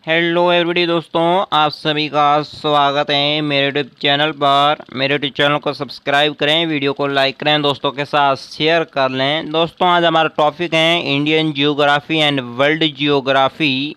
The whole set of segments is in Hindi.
हेलो एवरीबॉडी दोस्तों, आप सभी का स्वागत है मेरे यूट्यूब चैनल पर। मेरे यूट्यूब चैनल को सब्सक्राइब करें, वीडियो को लाइक करें, दोस्तों के साथ शेयर कर लें। दोस्तों आज हमारा टॉपिक है Indian geography and world geography.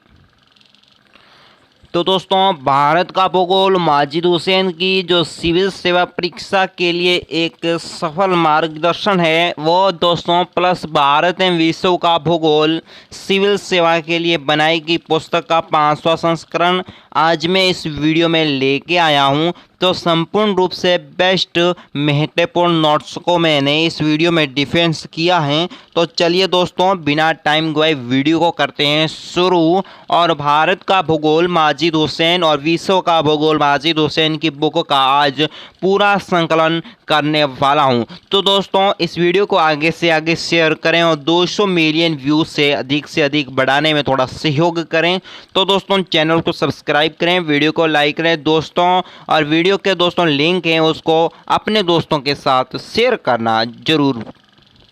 तो दोस्तों भारत का भूगोल माजिद हुसैन की जो सिविल सेवा परीक्षा के लिए एक सफल मार्गदर्शन है वो दोस्तों प्लस भारत एवं विश्व का भूगोल सिविल सेवा के लिए बनाई गई पुस्तक का 5वां संस्करण आज मैं इस वीडियो में लेके आया हूँ। तो संपूर्ण रूप से बेस्ट महत्वपूर्ण नोट्स को मैंने इस वीडियो में डिफेंस किया है। तो चलिए दोस्तों बिना टाइम गवाए वीडियो को करते हैं शुरू। और भारत का भूगोल माजिद हुसैन और विश्व का भूगोल माजिद हुसैन की बुक का आज पूरा संकलन करने वाला हूं। तो दोस्तों इस वीडियो को आगे से आगे शेयर करें और 200 मिलियन व्यूज से अधिक बढ़ाने में थोड़ा सहयोग करें। तो दोस्तों चैनल को सब्सक्राइब करें, वीडियो को लाइक करें दोस्तों, और वीडियो के दोस्तों लिंक हैं उसको अपने दोस्तों के साथ शेयर करना जरूर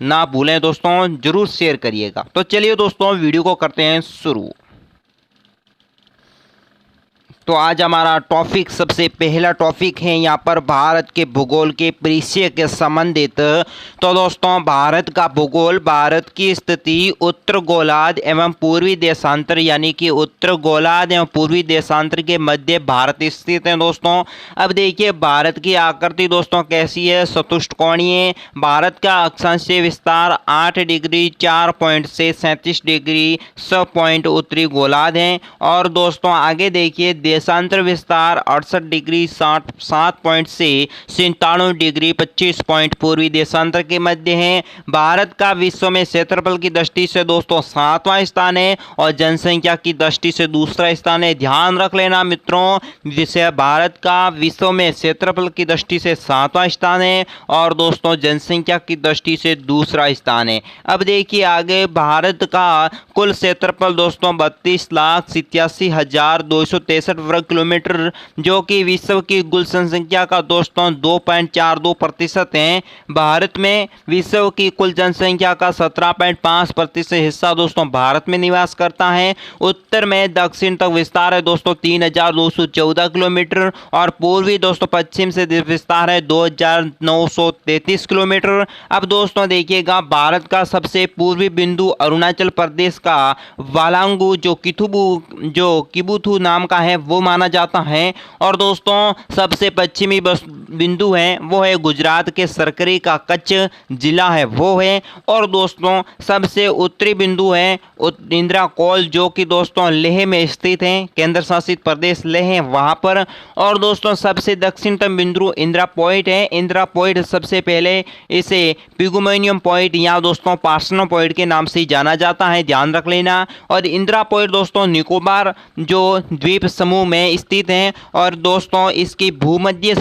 ना भूलें दोस्तों, जरूर शेयर करिएगा। तो चलिए दोस्तों वीडियो को करते हैं शुरू। तो आज हमारा टॉपिक सबसे पहला टॉपिक है यहाँ पर भारत के भूगोल के परिचय के संबंधित। तो दोस्तों भारत का भूगोल भारत की स्थिति उत्तर गोलार्ध एवं पूर्वी देशांतर यानी कि उत्तर गोलार्ध एवं पूर्वी देशांतर के मध्य भारत स्थित है दोस्तों। अब देखिए भारत की आकृति दोस्तों कैसी है, चतुष्कोणीय। भारत का अक्षांशीय विस्तार 8 डिग्री 4 पॉइंट से 37 डिग्री 6 पॉइंट उत्तरी गोलार्ध है। और दोस्तों आगे देखिए देशांतर विस्तार 68 डिग्री 7 पॉइंट से 97 डिग्री 25 पॉइंट पूर्वी देशांतर के मध्य है। भारत का विश्व में क्षेत्रफल की दृष्टि से दोस्तों 7वां स्थान है और जनसंख्या की दृष्टि से दूसरा स्थान है। ध्यान रख लेना मित्रों, विषय भारत का विश्व में क्षेत्रफल की दृष्टि से 7वां स्थान है और दोस्तों जनसंख्या की दृष्टि से दूसरा स्थान है। अब देखिए आगे भारत का कुल क्षेत्रफल दोस्तों 32,87,263 वर्ग किलोमीटर जो कि विश्व की कुल जनसंख्या का दोस्तों 2.42% है। भारत में विश्व की कुल जनसंख्या का 17.5% हिस्सा दोस्तों भारत में निवास करता है। उत्तर में दक्षिण तक विस्तार है दोस्तों 3,214 किलोमीटर और पूर्वी दोस्तों पश्चिम से विस्तार है 2,933 किलोमीटर। अब दोस्तों देखिएगा भारत का सबसे पूर्वी बिंदु अरुणाचल प्रदेश का वालांगू जो किबुथु नाम का है वो माना जाता है। और दोस्तों सबसे पश्चिमी बिंदु है वो है गुजरात के सरकरी का कच्छ जिला है वो है। और दोस्तों सबसे उत्तरी बिंदु है इंदिरा कॉल जो कि दोस्तों लेह में स्थित है, केंद्र शासित प्रदेश लेह है वहां पर। और दोस्तों सबसे दक्षिणतम बिंदु इंदिरा पॉइंट है। इंदिरा पॉइंट सबसे पहले इसे पिगुमेनियम पॉइंट या दोस्तों पार्सनो पॉइंट के नाम से जाना जाता है, ध्यान रख लेना। और इंदिरा पॉइंट दोस्तों निकोबार जो द्वीप समूह में स्थित है और दोस्तों इसकी भूमध्य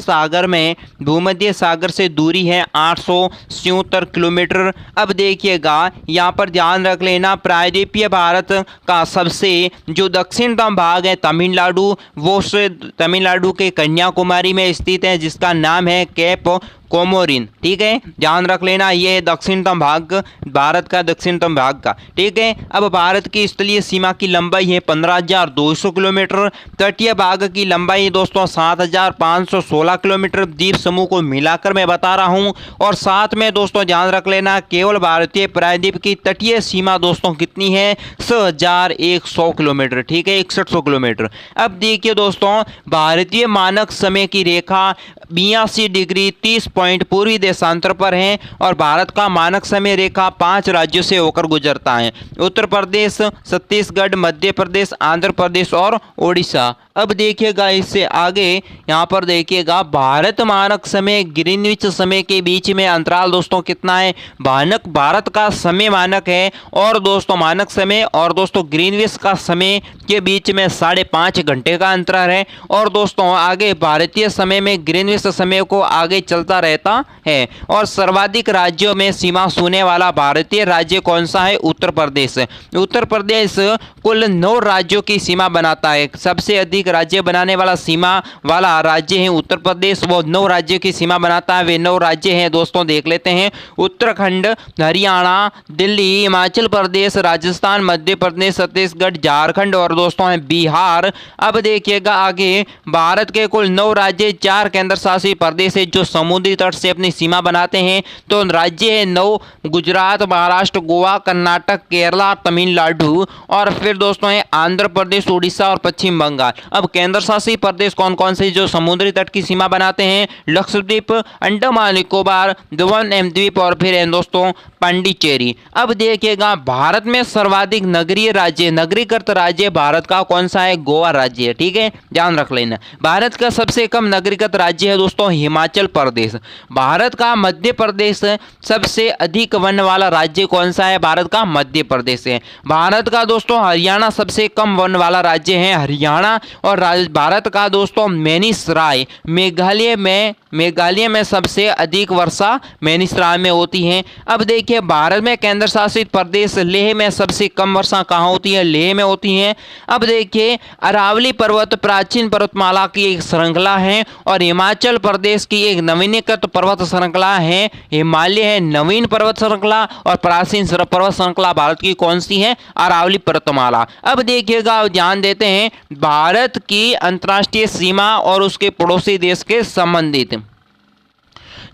सागर से दूरी है 877 किलोमीटर। अब देखिएगा यहाँ पर ध्यान रख लेना प्रायद्वीपीय भारत का सबसे जो दक्षिणतम भाग है तमिलनाडु, वो से तमिलनाडु के कन्याकुमारी में स्थित है जिसका नाम है केप कोमोरिन। ठीक है, ध्यान रख लेना ये दक्षिणतम भाग भारत का दक्षिणतम भाग का। ठीक है, अब भारत की स्थलीय सीमा की लंबाई है 15,200 किलोमीटर। तटीय भाग की लंबाई दोस्तों 7,516 किलोमीटर। द्वीप समूह को मिलाकर मैं बता रहा हूं। और साथ में दोस्तों ध्यान रख लेना केवल भारतीय प्रायद्वीप की तटीय सीमा दोस्तों कितनी है 6,100 किलोमीटर। ठीक है, 6100 किलोमीटर। अब देखिए दोस्तों भारतीय मानक समय की रेखा 82 डिग्री 30 पॉइंट पूर्वी देशांतर पर है और भारत का मानक समय रेखा 5 राज्यों से होकर गुजरता है, उत्तर प्रदेश, छत्तीसगढ़, मध्य प्रदेश, आंध्र प्रदेश और ओडिशा। अब देखिएगा इससे आगे यहाँ पर देखिएगा भारत मानक समय ग्रीनविच समय के बीच में अंतराल दोस्तों कितना है। भारत का समय मानक है और दोस्तों मानक समय और दोस्तों ग्रीनविच का समय के बीच में 5.5 घंटे का अंतराल है। और दोस्तों आगे भारतीय समय में ग्रीनविच समय को आगे चलता रहता है। और सर्वाधिक राज्यों में सीमा छूने वाला भारतीय राज्य कौन सा है, उत्तर प्रदेश। उत्तर प्रदेश कुल 9 राज्यों की सीमा बनाता है। सबसे अधिक अधिक राज्य बनाने वाला सीमा वाला राज्य है उत्तर प्रदेश। वो 9 राज्यों की सीमा बनाता है। वे 9 राज्य हैं दोस्तों, देख लेते हैं। उत्तराखंड, हरियाणा, दिल्ली, हिमाचल प्रदेश, राजस्थान, मध्य प्रदेश, छत्तीसगढ़, झारखंड और दोस्तों है बिहार। अब देखिएगा आगे, भारत के कुल 9 राज्य, 4 केंद्र शासित प्रदेश है जो समुद्री तट से अपनी सीमा बनाते हैं। तो राज्य है 9, गुजरात, महाराष्ट्र, गोवा, कर्नाटक, केरला, तमिलनाडु और फिर दोस्तों है आंध्र प्रदेश, उड़ीसा और पश्चिम बंगाल। अब केंद्र शासित प्रदेश कौन कौन से जो समुद्री तट की सीमा बनाते हैं? लक्षद्वीप, अंडमान निकोबार, दमन एवं द्वीप और फिर है दोस्तों पांडिचेरी। अब देखिएगा, भारत में सर्वाधिक नगरीय राज्य, नगरीकृत राज्य भारत का कौन सा है? गोवा राज्य है। ठीक है, ध्यान रख लेना। भारत का सबसे कम नगरीकृत राज्य है दोस्तों हिमाचल प्रदेश। भारत का मध्य प्रदेश सबसे अधिक वन वाला राज्य कौन सा है? भारत का मध्य प्रदेश है। भारत का दोस्तों हरियाणा सबसे कम वन वाला राज्य है हरियाणा। और भारत का दोस्तों मैनीसराय, मेघालय में सबसे अधिक वर्षा मैनीसराय में होती है। अब देखिए, भारत में केंद्र शासित प्रदेश लेह में सबसे कम वर्षा कहाँ होती है? लेह में होती है। अब देखिए, अरावली पर्वत प्राचीन पर्वतमाला की एक श्रृंखला है और हिमाचल प्रदेश की एक नवीनीकृत पर्वत श्रृंखला है। हिमालय है नवीन पर्वत श्रृंखला और प्राचीन पर्वत श्रृंखला भारत की कौन सी है? अरावली पर्वतमाला। अब देखिएगा, ध्यान देते हैं भारत की अंतर्राष्ट्रीय सीमा और उसके पड़ोसी देश के संबंधित।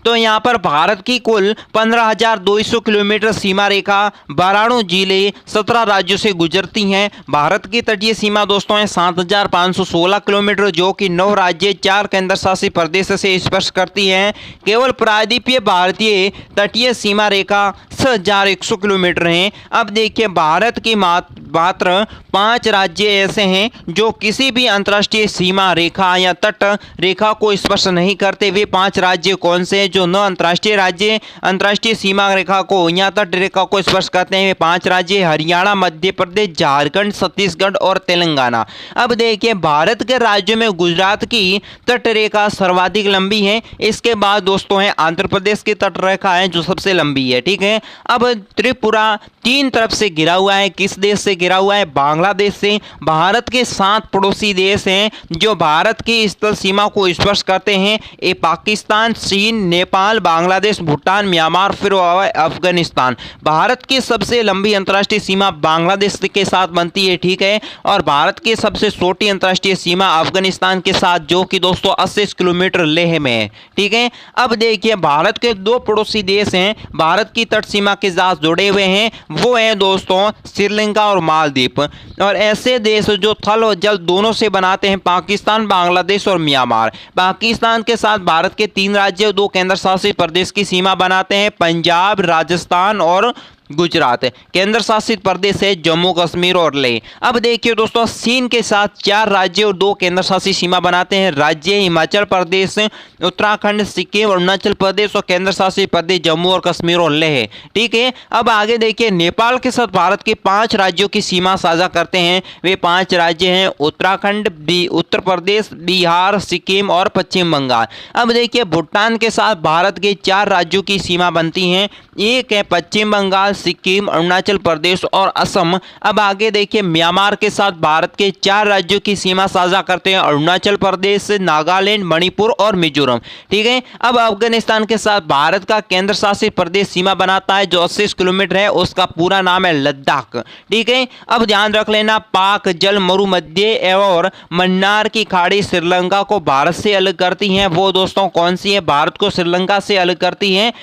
तो यहाँ पर भारत की कुल 15,200 किलोमीटर सीमा रेखा 92 जिले 17 राज्यों से गुजरती हैं। भारत की तटीय सीमा दोस्तों है 7,516 किलोमीटर जो कि 9 राज्य 4 केंद्र शासित प्रदेश से स्पर्श करती है। केवल प्रायद्वीपीय भारतीय तटीय सीमा रेखा 6,100 किलोमीटर है। अब देखिए, भारत की मात्र 5 राज्य ऐसे हैं जो किसी भी अंतर्राष्ट्रीय सीमा रेखा या तट रेखा को स्पर्श नहीं करते। वे 5 राज्य कौन से हैं जो न अंतर्राष्ट्रीय राज्य अंतर्राष्ट्रीय सीमा रेखा को या तट रेखा को स्पर्श करते हैं? वे 5 राज्य हरियाणा, मध्य प्रदेश, झारखंड, छत्तीसगढ़ और तेलंगाना। अब देखिए, भारत के राज्यों में गुजरात की तट रेखा सर्वाधिक लंबी है। इसके बाद दोस्तों है आंध्र प्रदेश की तट रेखा है जो सबसे लंबी है। ठीक है, अब त्रिपुरा 3 तरफ से घिरा हुआ है। किस देश से घिरा हुआ है? बांग्लादेश से। भारत के 7 पड़ोसी देश हैं जो भारत की स्थल सीमा को स्पर्श करते हैं। ये पाकिस्तान, चीन, नेपाल, बांग्लादेश, भूटान, म्यांमार फिर अफगानिस्तान। भारत की सबसे लंबी अंतर्राष्ट्रीय सीमा बांग्लादेश के साथ बनती है। ठीक है, और भारत की सबसे छोटी अंतर्राष्ट्रीय सीमा अफगानिस्तान के साथ जो कि दोस्तों 80 किलोमीटर लेह में है। ठीक है, अब देखिए, भारत के 2 पड़ोसी देश हैं भारत की तट सीमा के साथ जुड़े हुए हैं, वो है दोस्तों श्रीलंका और मालदीव। और ऐसे देश जो थल और जल दोनों से बनाते हैं पाकिस्तान, बांग्लादेश और म्यांमार। पाकिस्तान के साथ भारत के 3 राज्य 2 केंद्र शासित प्रदेश की सीमा बनाते हैं, पंजाब, राजस्थान और गुजरात। केंद्र शासित प्रदेश है जम्मू कश्मीर और लेह। अब देखिए दोस्तों, चीन के साथ 4 राज्य और 2 केंद्र शासित सीमा बनाते हैं। राज्य हिमाचल प्रदेश, उत्तराखंड, सिक्किम, अरुणाचल प्रदेश और केंद्र शासित प्रदेश जम्मू और कश्मीर और लेह। ठीक है, अब आगे देखिए, नेपाल के साथ भारत के 5 राज्यों की सीमा साझा करते हैं। वे 5 राज्य हैं उत्तराखंड, उत्तर प्रदेश, बिहार, सिक्किम और पश्चिम बंगाल। अब देखिए, भूटान के साथ भारत के 4 राज्यों की सीमा बनती हैं। एक है पश्चिम बंगाल, सिक्किम, अरुणाचल प्रदेश और असम। अब आगे देखिए, म्यांमार के साथ भारत के 4 राज्यों की सीमा साझा करते हैं, अरुणाचल प्रदेश, नागालैंड, मणिपुर और मिजोरम। ठीक है, अब अफगानिस्तान के साथ भारत का केंद्र शासित प्रदेश सीमा बनाता है जो 80 किलोमीटर है, उसका पूरा नाम है लद्दाख। ठीक है, अब ध्यान रख लेना, पाक जल मरुमध्य और मन्नार की खाड़ी श्रीलंका को भारत से अलग करती हैं। वो दोस्तों कौन सी है? भारत को श्रीलंका से अलग करती हैं।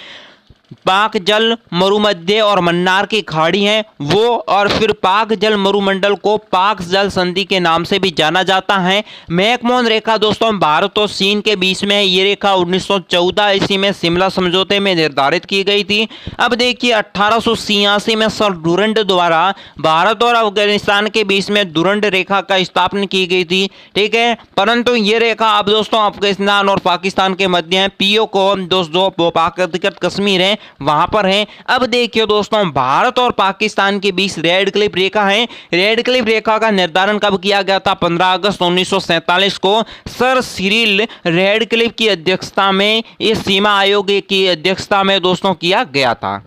पाक जल मरुमध्य और मन्नार की खाड़ी है वो, और फिर पाक जल मरुमंडल को पाक जल संधि के नाम से भी जाना जाता है। मैकमोहन रेखा दोस्तों भारत और चीन के बीच में है। ये रेखा 1914 ईस्वी में शिमला समझौते में निर्धारित की गई थी। अब देखिए, 1886 में सर डुरंड द्वारा भारत और अफगानिस्तान के बीच में डुरंड रेखा का स्थापना की गई थी। ठीक है, परंतु ये रेखा अब दोस्तों अफगानिस्तान और पाकिस्तान के मध्य है। पीओ को दोस्तों पाक अधिकृत कश्मीर है वहां पर है। अब देखिए दोस्तों, भारत और पाकिस्तान के बीच रेड क्लिफ रेखा है। रेड क्लिफ रेखा का निर्धारण कब किया गया था? 15 अगस्त 1947 को सर सिरिल रेड क्लिफ की अध्यक्षता में, इस सीमा आयोग की अध्यक्षता में दोस्तों किया गया था।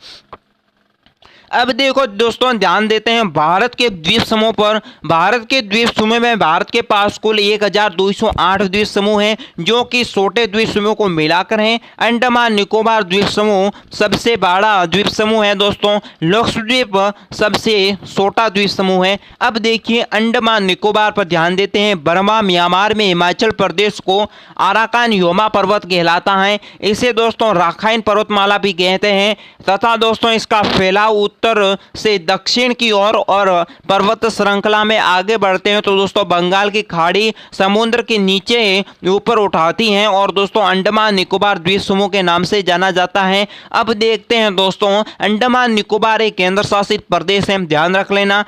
अब देखो दोस्तों, ध्यान देते हैं भारत के द्वीप समूह पर। भारत के द्वीप समूह में भारत के पास कुल 1208 द्वीप समूह हैं, जो कि छोटे द्वीप समूह को मिलाकर हैं। अंडमान निकोबार द्वीप समूह सबसे बड़ा द्वीप समूह है दोस्तों। लक्षद्वीप सबसे छोटा द्वीप समूह है। अब देखिए अंडमान निकोबार पर ध्यान देते हैं। बर्मा म्यांमार में हिमाचल प्रदेश को अराकान योमा पर्वत कहलाता है। इसे दोस्तों राखाइन पर्वतमाला भी कहते हैं, तथा दोस्तों इसका फैलाव उत्तर से दक्षिण की ओर और पर्वत श्रृंखला में आगे बढ़ते हैं तो दोस्तों बंगाल की खाड़ी समुद्र के नीचे ऊपर उठाती हैं और दोस्तों अंडमान निकोबार द्वीप समूह के नाम से जाना जाता है। अब देखते हैं दोस्तों, अंडमान निकोबार एक केंद्र शासित प्रदेश है, ध्यान रख लेना।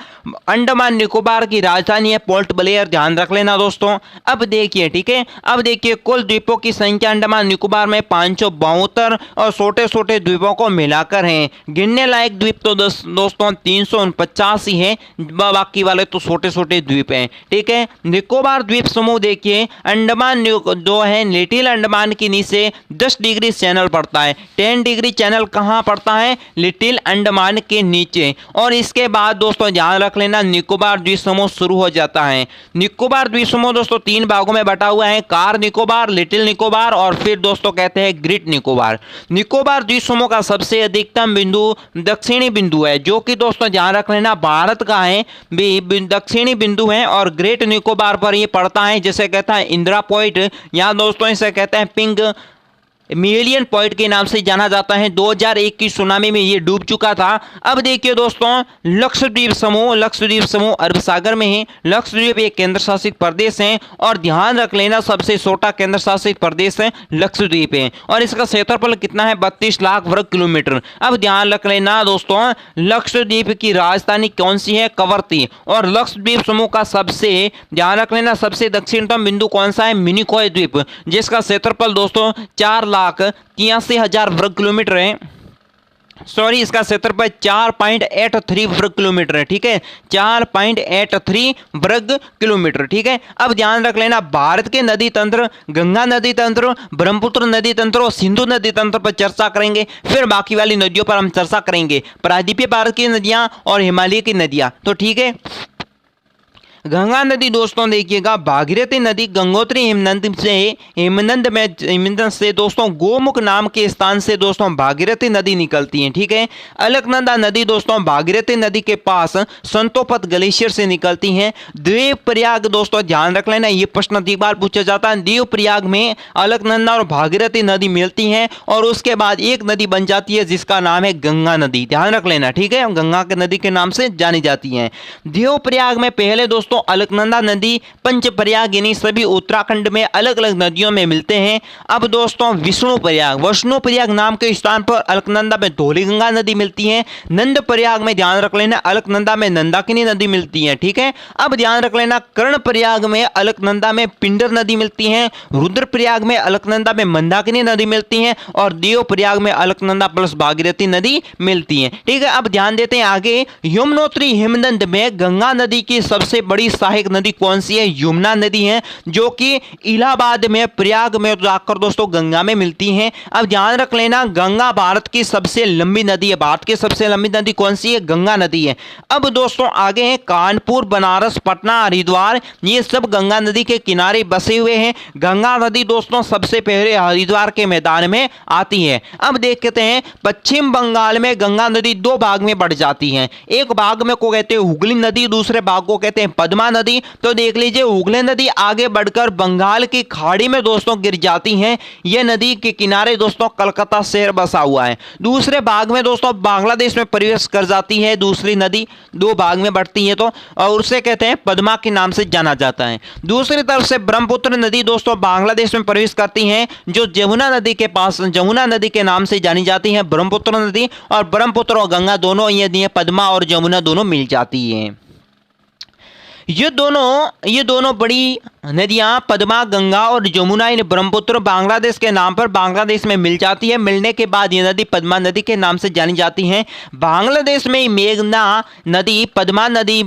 अंडमान निकोबार की राजधानी है पोर्ट ब्लेयर, ध्यान रख लेना दोस्तों। अब देखिए, ठीक है, अब देखिए कुल द्वीपों की संख्या अंडमान निकोबार में 572 और छोटे छोटे द्वीपों को मिलाकर है। गिनने लायक द्वीप तो दोस्तों 349 ही है, बाकी वाले तो छोटे छोटे द्वीप हैं, ठीक है। निकोबार द्वीप समूह देखिए, अंडमान जो है लिटिल अंडमान के नीचे 10 डिग्री चैनल पड़ता है। 10 डिग्री चैनल कहाँ पड़ता है? लिटिल अंडमान के नीचे। और इसके बाद दोस्तों ध्यान रख लेना, निकोबार द्वीप समूह शुरू हो जाता है। निकोबार द्वीप समूह दोस्तों 3 भागों में बटा हुआ है, कार निकोबार, लिटिल निकोबार और फिर दोस्तों कहते हैं ग्रेट निकोबार। निकोबार द्वीप समूह का सबसे अधिकतम बिंदु दक्षिणी बिंदु है, जो कि दोस्तों ध्यान रख लेना भारत का है, दक्षिणी बिंदु है। और ग्रेट निकोबार पर ये पड़ता है, जिसे कहता है इंदिरा पॉइंट, यहाँ दोस्तों इसे कहते हैं पिंक मिलियन पॉइंट के नाम से जाना जाता है। 2001 की सुनामी में ये डूब चुका था। अब देखिए दोस्तों, लक्षद्वीप समूह अरब सागर में है। लक्षद्वीप एक केंद्र शासित प्रदेश है और ध्यान रख लेना सबसे छोटा केंद्र शासित प्रदेश है लक्षद्वीप है और इसका क्षेत्रफल कितना है? 32 लाख वर्ग किलोमीटर। अब ध्यान रख लेना दोस्तों, लक्षद्वीप की राजधानी कौन सी है? कवरत्ती। और लक्षद्वीप समूह का सबसे ध्यान रख लेना सबसे दक्षिणतम बिंदु कौन सा है? मिनिकॉय द्वीप, जिसका क्षेत्रफल दोस्तों 4,83,000 वर्ग किलोमीटर है। सॉरी, इसका क्षेत्रफल 4.83 वर्ग किलोमीटर है, ठीक है, 4.83 वर्ग किलोमीटर, ठीक है। अब ध्यान रख लेना, भारत के नदी तंत्र, गंगा नदी तंत्र, ब्रह्मपुत्र नदी तंत्र और सिंधु नदी तंत्र पर चर्चा करेंगे। फिर बाकी वाली नदियों पर हम चर्चा करेंगे, प्रायद्वीपीय भारत की नदियां और हिमालय की नदियां, तो ठीक है। गंगा नदी दोस्तों देखिएगा, भागीरथी नदी गंगोत्री हिमनद से दोस्तों गोमुख नाम के स्थान से दोस्तों भागीरथी नदी निकलती है, ठीक है। अलकनंदा नदी दोस्तों भागीरथी नदी के पास संतोपत ग्लेशियर से निकलती हैं। देवप्रयाग दोस्तों ध्यान रख लेना, ये प्रश्न अधिक बार पूछा जाता है। देवप्रयाग में अलकनंदा और भागीरथी नदी मिलती हैं और उसके बाद एक नदी बन जाती है जिसका नाम है गंगा नदी, ध्यान रख लेना, ठीक है, गंगा के नदी के नाम से जानी जाती है। देवप्रयाग में पहले दोस्तों अलकनंदा नदी, पंचप्रयाग यानी सभी उत्तराखंड में अलग अलग नदियों में मिलते हैं। अब दोस्तों विष्णुप्रयाग नाम के स्थान पर अलकनंदा में धौलीगंगा नदी मिलती है। नंदप्रयाग में ध्यान रख लेना अलकनंदा में नंदाकिनी नदी मिलती है, ठीक है। अब ध्यान रख लेना कर्णप्रयाग में अलकनंदा में पिंडर नदी मिलती है। रुद्रप्रयाग में अलकनंदा में मंदाकिनी नदी मिलती है और देवप्रयाग में अलकनंदा प्लस भागीरथी नदी मिलती है, ठीक है। अब ध्यान देते हैं आगे, यमुनोत्री हिमनद में गंगा नदी की सबसे बड़ी सहायक नदी कौन सी है? यमुना नदी है, जो कि इलाहाबाद में प्रयाग में जाकर दोस्तों गंगा में मिलती है। अब ध्यान रख लेना, गंगा भारत की सबसे लंबी नदी है। भारत की सबसे लंबी नदी कौन सी है? गंगा नदी है। अब दोस्तों आगे हैं कानपुर, बनारस, पटना, हरिद्वार, ये सब गंगा नदी के किनारे बसे हुए हैं। गंगा नदी दोस्तों सबसे पहले हरिद्वार के मैदान में आती है। अब देखते हैं, पश्चिम बंगाल में गंगा नदी 2 भाग में बढ़ जाती है। एक भाग में को कहते हैं हुगली नदी, दूसरे भाग को कहते हैं पद्मा नदी। तो देख लीजिए, हुगली नदी आगे बढ़कर बंगाल की खाड़ी में दोस्तों गिर जाती है। यह नदी के किनारे दोस्तों कलकत्ता शहर बसा हुआ है। दूसरे भाग में दोस्तों बांग्लादेश में प्रवेश कर जाती है दूसरी नदी, 2 भाग में बढ़ती है तो, और उसे कहते हैं पद्मा के नाम से जाना जाता है। दूसरी तरफ से ब्रह्मपुत्र नदी दोस्तों बांग्लादेश में प्रवेश करती है, जो जमुना नदी के पास जमुना नदी के नाम से जानी जाती है ब्रह्मपुत्र नदी। और ब्रह्मपुत्र और गंगा दोनों ये नदियां पद्मा और जमुना दोनों मिल जाती हैं। ये दोनों बड़ी नदियां पद्मा, गंगा और जमुना इन ब्रह्मपुत्र बांग्लादेश के नाम पर बांग्लादेश में मिल जाती है। मिलने के बाद ये नदी पद्मा नदी के नाम से जानी जाती है। बांग्लादेश में मेघना नदी पद्मा नदी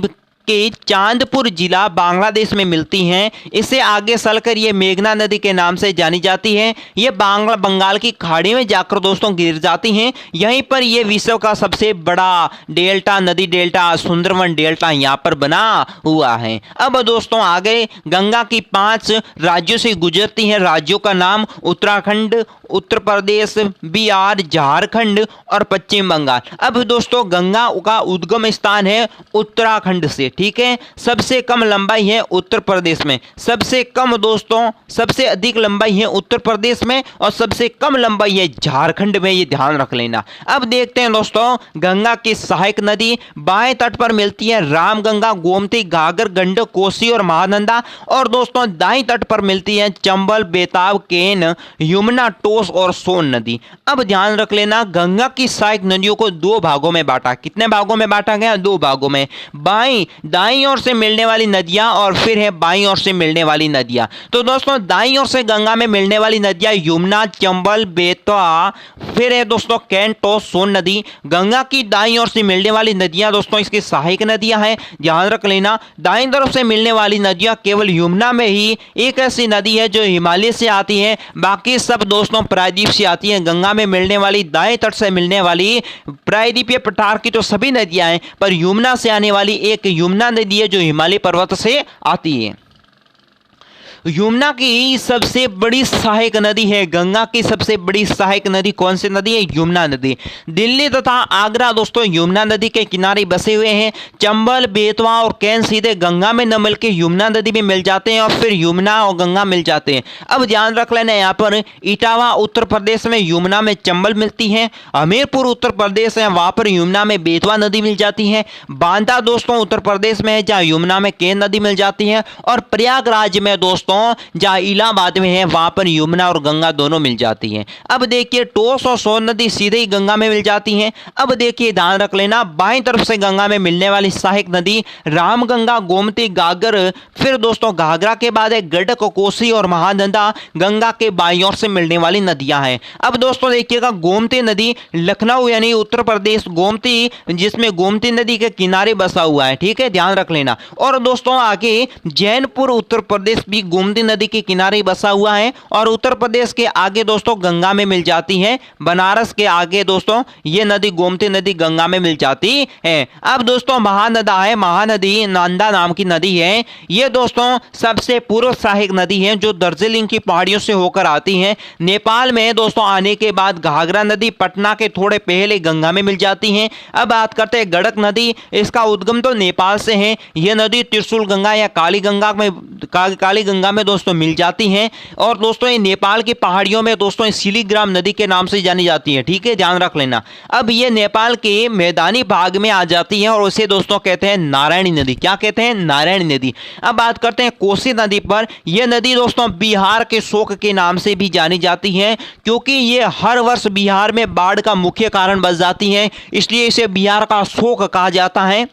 के चांदपुर जिला बांग्लादेश में मिलती हैं। इसे आगे चलकर ये मेघना नदी के नाम से जानी जाती है। ये बंगाल की खाड़ी में जाकर दोस्तों गिर जाती हैं। यहीं पर ये विश्व का सबसे बड़ा डेल्टा, नदी डेल्टा, सुंदरवन डेल्टा यहाँ पर बना हुआ है। अब दोस्तों आगे गंगा की 5 राज्यों से गुजरती है। राज्यों का नाम उत्तराखंड, उत्तर प्रदेश, बिहार, झारखंड और पश्चिम बंगाल। अब दोस्तों गंगा का उद्गम स्थान है उत्तराखंड से, ठीक है। सबसे कम लंबाई है उत्तर प्रदेश में, सबसे कम दोस्तों सबसे अधिक लंबाई है उत्तर प्रदेश में और सबसे कम लंबाई है झारखंड में, ये ध्यान रख लेना। अब देखते हैं दोस्तों गंगा की सहायक नदी बाएं तट पर मिलती है रामगंगा, गोमती, घाघर, गंडक, कोसी और महानंदा। और दोस्तों दाईं तट पर मिलती है चंबल, बेताब, केन, यमुना, टोस और सोन नदी। अब ध्यान रख लेना गंगा की सहायक नदियों को 2 भागों में बांटा। कितने भागों में बांटा गया? 2 भागों में। दाईं ओर से मिलने वाली नदियां और फिर है बाईं ओर से मिलने वाली नदियां। तो दोस्तों दाईं ओर से गंगा में मिलने वाली नदियां यमुना, चंबल, बेतवा, फिर है दोस्तों कैन, टोस, सोन नदी। गंगा की दाईं ओर से मिलने वाली नदियां दोस्तों इसकी सहायक नदियां हैं, ध्यान रख लेना। दाईं तरफ से मिलने वाली नदियां केवल यमुना में ही एक ऐसी नदी है जो हिमालय से आती है, बाकी सब दोस्तों प्रायद्वीप से आती है। गंगा में मिलने वाली दाएं तट से मिलने वाली प्रायद्वीपीय पठार की तो सभी नदियां हैं, पर यमुना से आने वाली एक यमुना नदी है जो हिमालय पर्वत से आती है। यमुना की सबसे बड़ी सहायक नदी है, गंगा की सबसे बड़ी सहायक नदी कौन सी नदी है? यमुना नदी। दिल्ली तथा आगरा दोस्तों यमुना नदी के किनारे बसे हुए हैं। चंबल, बेतवा और कैन सीधे गंगा में न मिलकर यमुना नदी में मिल जाते हैं और फिर यमुना और गंगा मिल जाते हैं। अब ध्यान रख लेना यहाँ पर इटावा उत्तर प्रदेश में यमुना में चंबल मिलती है। हमीरपुर उत्तर प्रदेश है, वहां पर यमुना में बेतवा नदी मिल जाती है। बांदा दोस्तों उत्तर प्रदेश में है जहाँ यमुना में केन नदी मिल जाती है। और प्रयागराज में दोस्तों जहां इलाहाबाद में है वहां पर यमुना और गंगा दोनों मिल जाती हैं। अब देखिए टोस और सोन नदी सीधे ही गंगा में मिल जाती हैं। अब देखिए ध्यान रख लेना बाईं तरफ से गंगा में मिलने वाली सहायक नदी रामगंगा, गोमती, घाघर, फिर दोस्तों घाघरा के बाद है गंडक, कोसी और महानंदा गंगा के बाईं ओर से मिलने वाली नदियां हैं। अब दोस्तों देखिएगा गोमती नदी लखनऊ यानी उत्तर प्रदेश, गोमती जिसमें गोमती नदी के किनारे बसा हुआ है, ठीक है, ध्यान रख लेना। और दोस्तों आगे जैनपुर उत्तर प्रदेश भी गोमती नदी के किनारे बसा हुआ है और उत्तर प्रदेश के आगे दोस्तों गंगा में मिल जाती है। बनारस के आगे दोस्तों ये नदी गोमती नदी गंगा में मिल जाती है। अब दोस्तों महानदा है, महानदी नंदा नाम की नदी है। ये दोस्तों सबसे पूर्व सहायक नदी है जो दार्जिलिंग की पहाड़ियों से होकर आती है। नेपाल में दोस्तों आने के बाद घाघरा नदी पटना के थोड़े पहले गंगा में मिल जाती है। अब बात करते हैं गंडक नदी, इसका उद्गम तो नेपाल से है। यह नदी त्रिशूल गंगा या काली गंगा में दोस्तों मिल जाती हैं। और दोस्तों ये नेपाल की पहाड़ियों में दोस्तों सिलीग्राम नदी के नाम से जानी जाती है, ठीक है, ध्यान रख लेना। अब ये नेपाल के मैदानी भाग में आ जाती है और उसे दोस्तों कहते हैं नारायणी नदी। क्या कहते हैं? नारायणी नदी। अब बात करते हैं कोसी नदी पर। यह नदी दोस्तों बिहार के शोक के नाम से भी जानी जाती है क्योंकि ये हर वर्ष बिहार में बाढ़ का मुख्य कारण बन जाती है, इसलिए इसे बिहार का शोक कहा जाता है।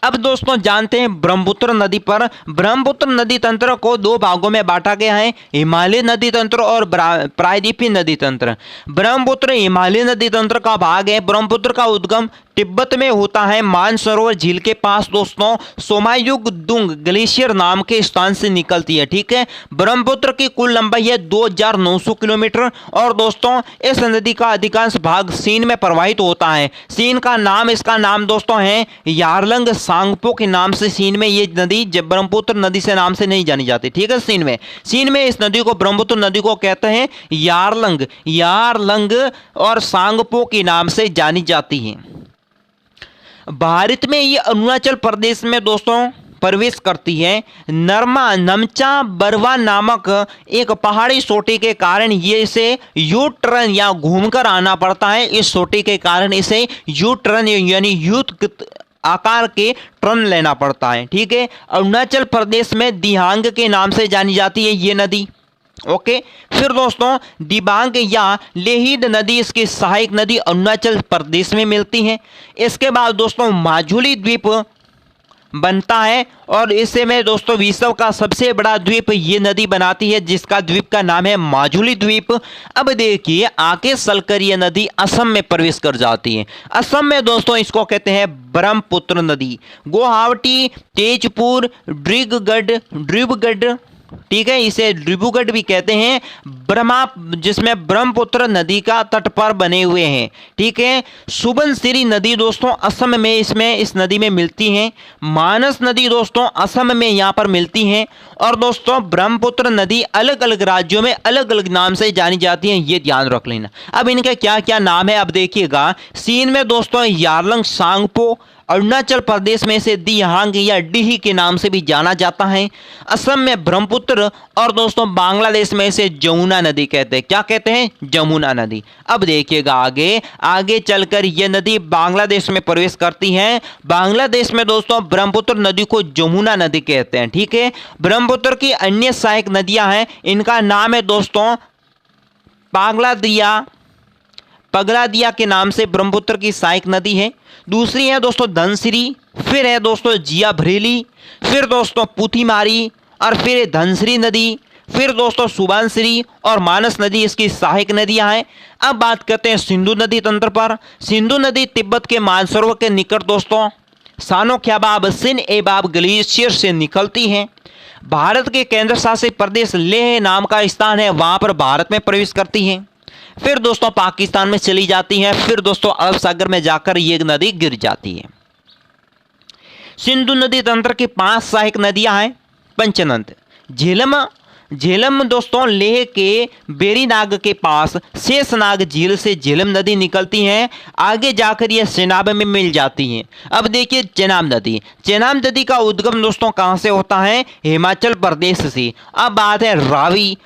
अब दोस्तों जानते हैं ब्रह्मपुत्र नदी पर। ब्रह्मपुत्र नदी तंत्र को 2 भागों में बांटा गया है, हिमालय नदी तंत्र और प्रायद्वीपीय नदी तंत्र। ब्रह्मपुत्र हिमालय नदी तंत्र का भाग है। ब्रह्मपुत्र का उद्गम तिब्बत में होता है, मानसरोवर झील के पास दोस्तों सोमायुग दुंग ग्लेशियर नाम के स्थान से निकलती है, ठीक है। ब्रह्मपुत्र की कुल लंबाई है 2900 किलोमीटर और दोस्तों इस नदी का अधिकांश भाग चीन में प्रवाहित होता है। चीन का नाम, इसका नाम दोस्तों है यारलंग सांगपो के नाम से चीन में ये नदी ब्रह्मपुत्र नदी से नाम से नहीं जानी जाती, ठीक है। चीन में इस नदी को ब्रह्मपुत्र नदी को कहते हैं यारलंग और सांगपो के नाम से जानी जाती है। भारत में ये अरुणाचल प्रदेश में दोस्तों प्रवेश करती है। नमचा बरवा नामक एक पहाड़ी चोटी के कारण ये इसे यू टर्न या घूमकर आना पड़ता है। इस चोटी के कारण इसे यू टर्न यानी यूथ आकार के टर्न लेना पड़ता है, ठीक है। अरुणाचल प्रदेश में दिहांग के नाम से जानी जाती है ये नदी, ओके। फिर दोस्तों दिबांग या लेहिद नदी इसकी सहायक नदी अरुणाचल प्रदेश में मिलती है। इसके बाद दोस्तों माजुली द्वीप बनता है और इसे में दोस्तों विश्व का सबसे बड़ा द्वीप ये नदी बनाती है, जिसका द्वीप का नाम है माजुली द्वीप। अब देखिए आगे चलकर ये नदी असम में प्रवेश कर जाती है। असम में दोस्तों इसको कहते हैं ब्रह्मपुत्र नदी। गुवाहाटी, तेजपुर, डिब्रूगढ़, ठीक है, इसे डिब्रूगढ़ भी कहते हैं, जिसमें ब्रह्मपुत्र नदी का तट पर बने हुए हैं। ठीक है, सुबनसिरी नदी दोस्तों असम में इस नदी में मिलती हैं। मानस नदी दोस्तों असम में यहाँ पर मिलती हैं। और दोस्तों ब्रह्मपुत्र नदी अलग अलग राज्यों में अलग अलग नाम से जानी जाती है, ये ध्यान रख लेना। अब इनके क्या क्या नाम है अब देखिएगा। चीन में दोस्तों यारलंग सांगपो, अरुणाचल प्रदेश में इसे दिहांग या डिही के नाम से भी जाना जाता है, असम में ब्रह्मपुत्र, और दोस्तों बांग्लादेश में इसे जमुना नदी कहते हैं। क्या कहते हैं? जमुना नदी। अब देखिएगा आगे चलकर यह नदी बांग्लादेश में प्रवेश करती है। बांग्लादेश में दोस्तों ब्रह्मपुत्र नदी को जमुना नदी कहते हैं। ठीक है, ब्रह्मपुत्र की अन्य सहायक नदियां हैं, इनका नाम है दोस्तों पगलादिया के नाम से ब्रह्मपुत्र की सहायक नदी है। दूसरी है दोस्तों धनसिरी, फिर है दोस्तों जिया भरेली, फिर दोस्तों पुथीमारी, और फिर है धनसिरी नदी, फिर दोस्तों सुबनसिरी और मानस नदी इसकी सहायक नदियां हैं। अब बात करते हैं सिंधु नदी तंत्र पर। सिंधु नदी तिब्बत के मानसरोवर के निकट दोस्तों सानो-ख्याबाब सिन-ए-बाब ग्लेशियर से निकलती हैं। भारत के केंद्र शासित प्रदेश लेह नाम का स्थान है, वहां पर भारत में प्रवेश करती हैं। फिर दोस्तों पाकिस्तान में चली जाती हैं, फिर दोस्तों अरब सागर में जाकर ये नदी गिर जाती है। सिंधु नदी तंत्र की 5 सहायक नदियां हैं। पंचनद, झेलम दोस्तों लेह के बेरीनाग के पास शेषनाग झील से झेलम नदी निकलती है, आगे जाकर यह चेनाब में मिल जाती हैं। अब देखिए चेनाब नदी का उद्गम दोस्तों कहां से होता है? हिमाचल प्रदेश से। अब बात है रावी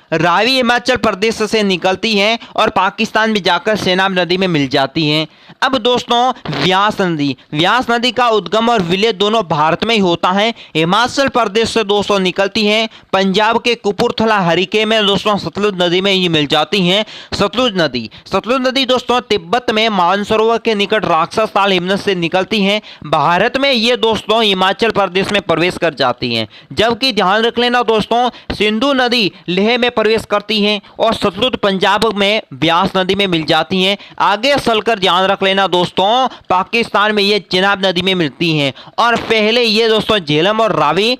हिमाचल प्रदेश से निकलती है और पाकिस्तान में जाकर चेनाब नदी में मिल जाती हैं। अब दोस्तों व्यास नदी का उद्गम और विलय दोनों भारत में ही होता है। हिमाचल प्रदेश से दोस्तों निकलती है, पंजाब के कपूरथला हरिके में दोस्तों सतलुज नदी में ये मिल जाती हैं। सतलुज नदी दोस्तों तिब्बत में मानसरोवर के निकट राक्षस ताल हिमनद से निकलती हैं, भारत में ये दोस्तों हिमाचल प्रदेश में प्रवेश कर जाती हैं। जबकि ध्यान रख लेना दोस्तों सिंधु नदी लेह में प्रवेश करती हैं और सतलुज पंजाब में ब्यास नदी में मिल जाती हैं। आगे चलकर ध्यान रख लेना दोस्तों पाकिस्तान में ये चेनाब नदी में मिलती हैं, और पहले ये दोस्तों झेलम और रावी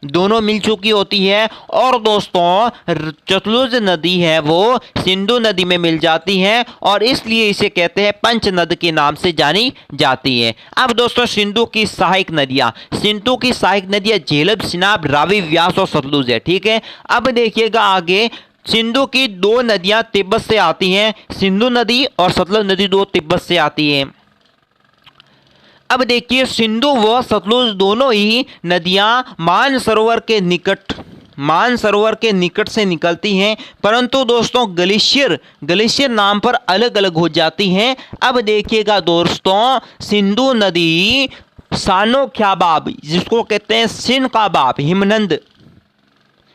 दोनों मिल चुकी होती है, और दोस्तों सतलुज नदी है वो सिंधु नदी में मिल जाती है, और इसलिए इसे कहते हैं पंचनद के नाम से जानी जाती है। अब दोस्तों सिंधु की सहायक नदियां झेलम, चेनाब, रावी, व्यास और सतलुज है। ठीक है, अब देखिएगा आगे सिंधु की 2 नदियां तिब्बत से आती हैं, सिंधु नदी और सतलुज नदी 2 तिब्बत से आती हैं। अब देखिए सिंधु व सतलुज दोनों ही नदियां मानसरोवर के निकट से निकलती हैं, परंतु दोस्तों ग्लेशियर नाम पर अलग अलग हो जाती हैं। अब देखिएगा दोस्तों सिंधु नदी सानो-ख्याबाब, जिसको कहते हैं सिन-का-बाब हिमनद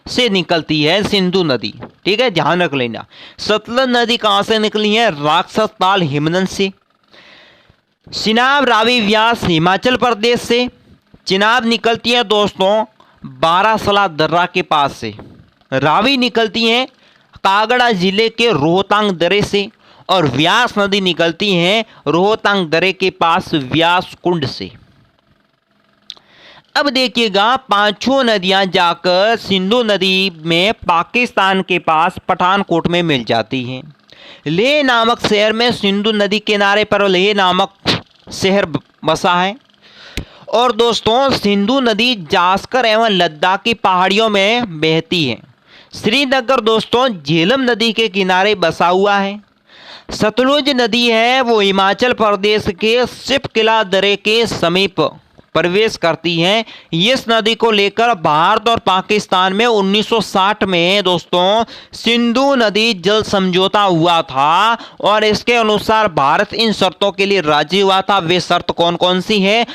से निकलती है सिंधु नदी। ठीक है, ध्यान रख लेना। सतलुज नदी कहां से निकली है? राक्षस ताल हिमनद से। चेनाब, रावी, व्यास हिमाचल प्रदेश से। चेनाब निकलती है दोस्तों बारासला दर्रा के पास से। रावी निकलती है कागड़ा जिले के रोहतांग दरे से, और व्यास नदी निकलती है रोहतांग दरे के पास व्यास कुंड से। अब देखिएगा 5 नदियां जाकर सिंधु नदी में पाकिस्तान के पास पठानकोट में मिल जाती हैं। लेह नामक शहर में सिंधु नदी किनारे पर लेह नामक शहर बसा है, और दोस्तों सिंधु नदी जास्कर एवं लद्दाख की पहाड़ियों में बहती है। श्रीनगर दोस्तों झेलम नदी के किनारे बसा हुआ है। सतलुज नदी है वो हिमाचल प्रदेश के शिपकिला दरे के समीप प्रवेश करती हैं। इस नदी को लेकर भारत और पाकिस्तान में 1960 में दोस्तों सिंधु नदी जल समझौता हुआ था, और इसके अनुसार भारत इन शर्तों के लिए राजी हुआ था। वे शर्त कौन कौन सी है?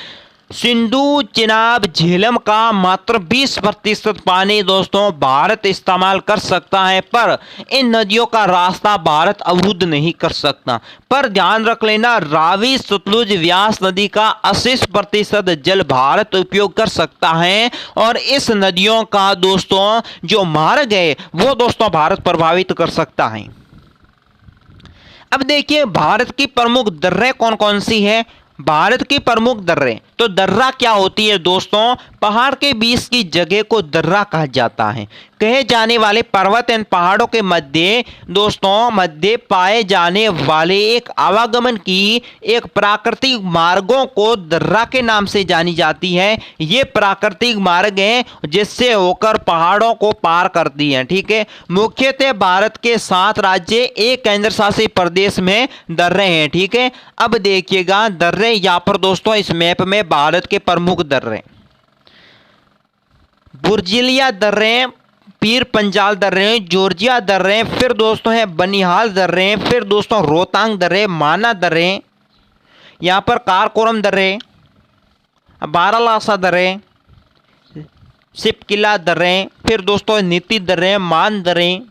सिंधु, चिनाब, झेलम का मात्र 20% पानी दोस्तों भारत इस्तेमाल कर सकता है, पर इन नदियों का रास्ता भारत अवरुद्ध नहीं कर सकता। पर ध्यान रख लेना, रावी, सतलुज, व्यास नदी का 80% जल भारत उपयोग कर सकता है, और इस नदियों का दोस्तों जो मार्ग है वो दोस्तों भारत प्रभावित कर सकता है। अब देखिए भारत की प्रमुख दर्रे कौन कौन सी है। भारत की प्रमुख दर्रे, तो दर्रा क्या होती है दोस्तों, पहाड़ के बीच की जगह को दर्रा कहा जाता है। कहे जाने वाले पर्वत एवं पहाड़ों के मध्य पाए जाने वाले एक आवागमन की एक प्राकृतिक मार्गों को दर्रा के नाम से जानी जाती है। ये प्राकृतिक मार्ग हैं जिससे होकर पहाड़ों को पार करती हैं। ठीक है, मुख्यतः भारत के 7 राज्य, एक केंद्र शासित प्रदेश में दर्रे हैं। ठीक है, अब देखिएगा दर्रे यहाँ पर दोस्तों इस मैप में भारत के प्रमुख दर्रे, बुर्जिलिया दर्रे, पीर पंजाल दर्रे, जॉर्जिया दर्रे, फिर दोस्तों है बनिहाल दर्रे, फिर दोस्तों रोहतांग दर्रे, माना दर्रे, यहाँ पर कारकोरम दर्रे, बारालासा दर्रे, सिपकिला दर्रे, फिर दोस्तों नीति दर्रे, मान दर्रे,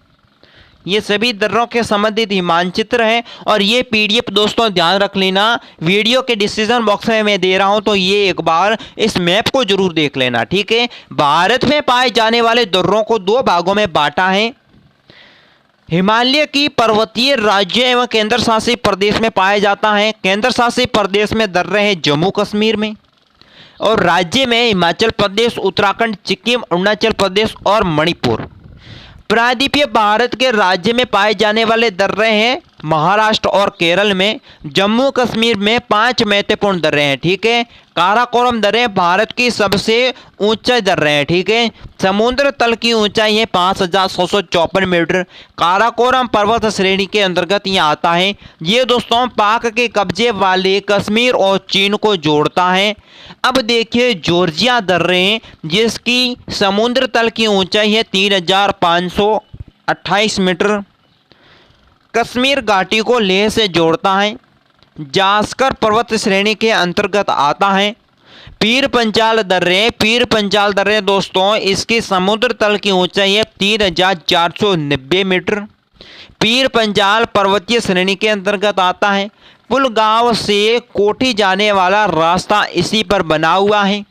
ये सभी दर्रों के संबंधित मानचित्र है। और ये पीडीएफ दोस्तों ध्यान रख लेना, वीडियो के डिस्क्रिप्शन बॉक्स में मैं दे रहा हूं, तो ये एक बार इस मैप को जरूर देख लेना। ठीक है, भारत में पाए जाने वाले दर्रों को 2 भागों में बांटा है। हिमालय की पर्वतीय राज्य एवं केंद्र शासित प्रदेश में पाया जाता है। केंद्र शासित प्रदेश में दर्रे हैं जम्मू कश्मीर में, और राज्य में हिमाचल प्रदेश, उत्तराखंड, सिक्किम, अरुणाचल प्रदेश और मणिपुर। प्रायद्वीपीय भारत के राज्य में पाए जाने वाले दर्रे हैं महाराष्ट्र और केरल में। जम्मू कश्मीर में 5 महत्वपूर्ण दर्रे हैं। ठीक है, काराकोरम दर्रे भारत की सबसे ऊंचे दर्रे हैं। ठीक है, समुद्र तल की ऊंचाई है 5654 मीटर। काराकोरम पर्वत श्रेणी के अंतर्गत ये आता है। ये दोस्तों पाक के कब्जे वाले कश्मीर और चीन को जोड़ता है। अब देखिए जॉर्जिया दर्रे, जिसकी समुद्र तल की ऊंचाई है 3528 मीटर, कश्मीर घाटी को लेह से जोड़ता है। जास्कर पर्वत श्रेणी के अंतर्गत आता है। पीर पंजाल दर्रे दोस्तों इसकी समुद्र तल की ऊंचाई है 3490 मीटर। पीर पंजाल पर्वतीय श्रेणी के अंतर्गत आता है। पुलगांव से कोठी जाने वाला रास्ता इसी पर बना हुआ है।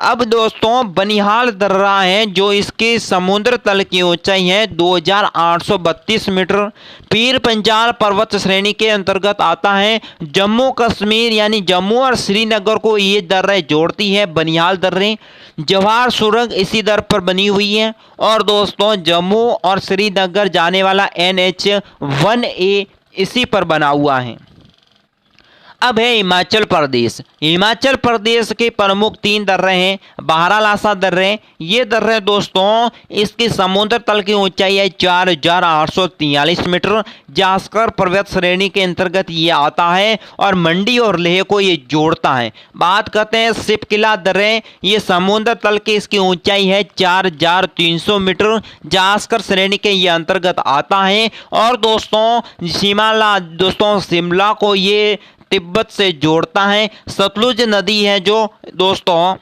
अब दोस्तों बनिहाल दर्रा है, जो इसकी समुद्र तल की ऊंचाई है 2832 मीटर। पीर पंजाल पर्वत श्रेणी के अंतर्गत आता है। जम्मू कश्मीर यानी जम्मू और श्रीनगर को ये दर्रे जोड़ती है बनिहाल दर्रे। जवाहर सुरंग इसी दर पर बनी हुई है। और दोस्तों जम्मू और श्रीनगर जाने वाला NH-1A इसी पर बना हुआ है। अब है हिमाचल प्रदेश। हिमाचल प्रदेश के प्रमुख 3 दर्रे हैं। बारालासा दर्रे, ये दर्रे दोस्तों इसकी समुद्र तल की ऊंचाई है 4843 मीटर। जास्कर पर्वत श्रेणी के अंतर्गत ये आता है और मंडी और लेह को ये जोड़ता है। बात करते हैं सिपकिला दर्रे, ये समुद्र तल की इसकी ऊंचाई है 4300 मीटर। जास्कर श्रेणी के ये अंतर्गत आता है। और दोस्तों शिमला को ये तिब्बत से जोड़ता है। सतलुज नदी है जो दोस्तों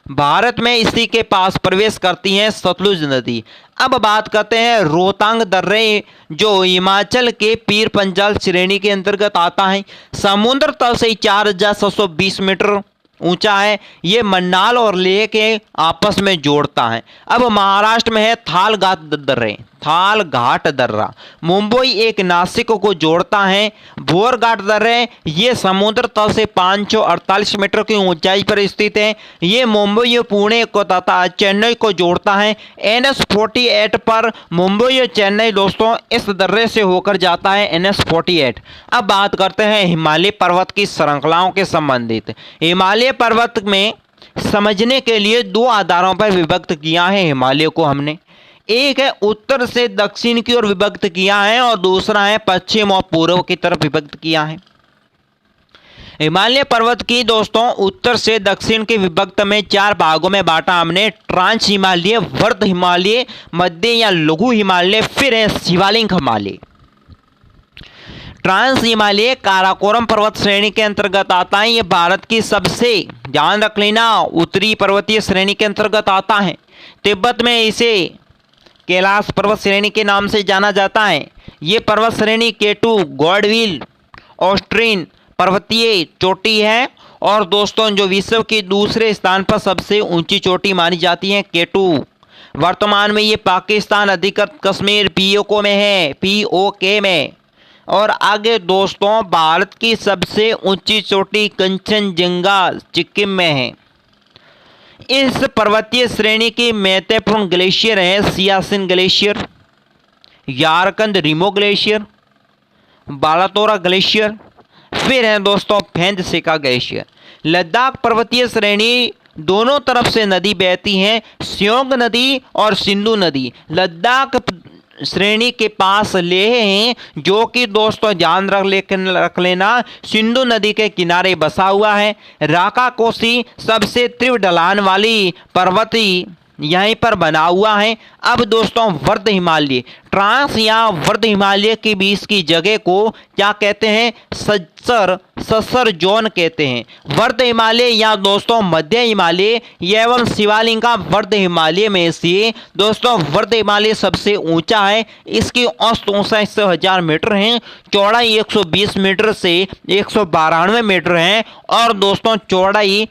भारत में इसी के पास प्रवेश करती है, सतलुज नदी। अब बात करते हैं रोहतांग दर्रे, जो हिमाचल के पीर पंजाल श्रेणी के अंतर्गत आता है। समुद्र तल से 4720 मीटर ऊंचा है। ये मन्नाल और लेह के आपस में जोड़ता है। अब महाराष्ट्र में है थाल घाट दर्रा, मुंबई एक नासिक को जोड़ता है। भोर घाट दर्रे, ये समुद्र तल से 548 मीटर की ऊंचाई पर स्थित है। ये मुंबई, पुणे को तथा चेन्नई को जोड़ता है। NH-48 पर मुंबई और चेन्नई दोस्तों इस दर्रे से होकर जाता है, NH-48। अब बात करते हैं हिमालय पर्वत की श्रृंखलाओं के संबंधित। हिमालय पर्वत में समझने के लिए 2 आधारों पर विभक्त किया है हिमालय को हमने। एक है उत्तर से दक्षिण की ओर विभक्त किया है, और दूसरा है पश्चिम और पूर्व की तरफ विभक्त किया है। हिमालय पर्वत की दोस्तों उत्तर से दक्षिण के विभक्त में 4 भागों में बांटा हमने। ट्रांस हिमालय, वर्ध हिमालय, मध्य या लघु हिमालय, फिर है शिवालिक हिमालय। ट्रांस हिमालय काराकोरम पर्वत श्रेणी के अंतर्गत आता है। ये भारत की सबसे, ध्यान रख लेना, उत्तरी पर्वतीय श्रेणी के अंतर्गत आता है। तिब्बत में इसे कैलाश पर्वत श्रेणी के नाम से जाना जाता है। ये पर्वत श्रेणी केटू गॉडविल ऑस्ट्रीन पर्वतीय चोटी है। और दोस्तों जो विश्व की दूसरे स्थान पर सबसे ऊंची चोटी मानी जाती है केटू। वर्तमान में ये पाकिस्तान अधिकृत कश्मीर पीओके में है, पीओके में। और आगे दोस्तों भारत की सबसे ऊंची चोटी कंचनजंगा सिक्किम में है। इस पर्वतीय श्रेणी की महत्वपूर्ण ग्लेशियर है Siachen glacier, Yarkand Rimo glacier, Baltoro glacier, फिर है दोस्तों फेंगसेका ग्लेशियर। लद्दाख पर्वतीय श्रेणी दोनों तरफ से नदी बहती हैं, स्योंग नदी और सिंधु नदी। लद्दाख श्रेणी के पास लेह है, जो कि दोस्तों ध्यान रख लेना सिंधु नदी के किनारे बसा हुआ है। राका कोसी सबसे तीव्र ढलान वाली पर्वतीय यहीं पर बना हुआ है। अब दोस्तों वर्ध हिमालय, ट्रांस या वर्ध हिमालय के बीच की जगह को क्या कहते हैं? सस्सर जोन कहते हैं। वर्ध हिमालय या दोस्तों मध्य हिमालय एवं शिवालिंगा वर्ध हिमालय में से दोस्तों वर्ध हिमालय सबसे ऊंचा है। इसकी औसत ऊंचाई 1000 मीटर है, चौड़ाई 120 मीटर से 192 मीटर है। और दोस्तों चौड़ाई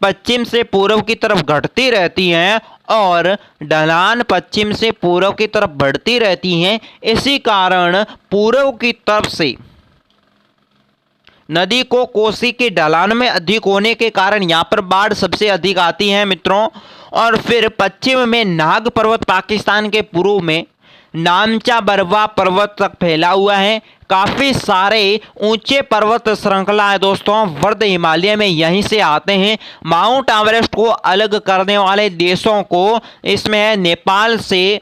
पश्चिम से पूर्व की तरफ घटती रहती है और ढलान पश्चिम से पूर्व की तरफ बढ़ती रहती है। इसी कारण पूर्व की तरफ से नदी को कोसी की ढलान में अधिक होने के कारण यहाँ पर बाढ़ सबसे अधिक आती है मित्रों। और फिर पश्चिम में नाग पर्वत पाकिस्तान के पूर्व में नामचा बरवा पर्वत तक फैला हुआ है। काफ़ी सारे ऊंचे पर्वत श्रृंखला है दोस्तों वर्ध हिमालय में, यहीं से आते हैं। माउंट एवरेस्ट को अलग करने वाले देशों को इसमें है नेपाल से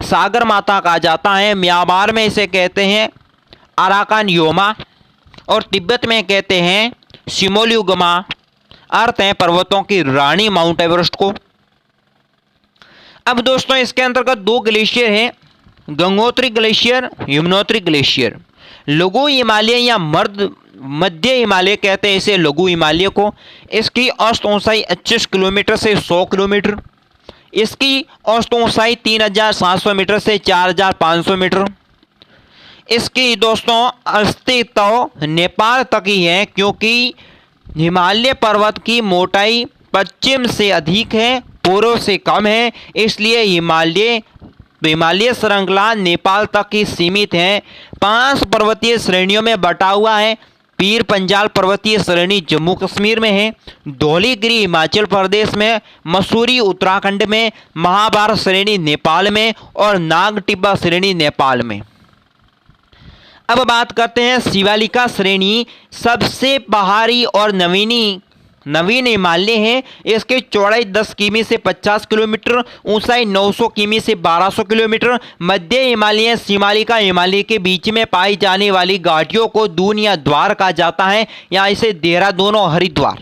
सागर माता कहा जाता है, म्यांमार में इसे कहते हैं अराकान योमा और तिब्बत में कहते हैं शिमोलुगमा। अर्थ है पर्वतों की रानी माउंट एवरेस्ट को। अब दोस्तों इसके अंतर्गत 2 ग्लेशियर हैं, गंगोत्री ग्लेशियर, यमुनोत्री ग्लेशियर। लघु हिमालय या मध्य हिमालय कहते हैं इसे लघु हिमालय को। इसकी औसत ऊंचाई 25 किलोमीटर से 100 किलोमीटर। इसकी औसत ऊंचाई 3700 मीटर से 4500 मीटर। इसकी दोस्तों अस्तित्व नेपाल तक ही है, क्योंकि हिमालय पर्वत की मोटाई पश्चिम से अधिक है, पूर्व से कम है। इसलिए हिमालय श्रृंखला नेपाल तक ही सीमित है। 5 पर्वतीय श्रेणियों में बटा हुआ है। पीर पंजाल पर्वतीय श्रेणी जम्मू कश्मीर में है, धौलीगिरी हिमाचल प्रदेश में, मसूरी उत्तराखंड में, महाभारत श्रेणी नेपाल में और नागटिब्बा श्रेणी नेपाल में। अब बात करते हैं शिवालिका श्रेणी, सबसे बाहरी और नवीन हिमालय है। इसकी चौड़ाई 10 किमी से 50 किलोमीटर, ऊंचाई 900 किमी से 1200 किलोमीटर। मध्य हिमालय शिवालिका हिमालय के बीच में पाई जाने वाली घाटियों को दून या द्वार कहा जाता है, या इसे देहरादून और हरिद्वार।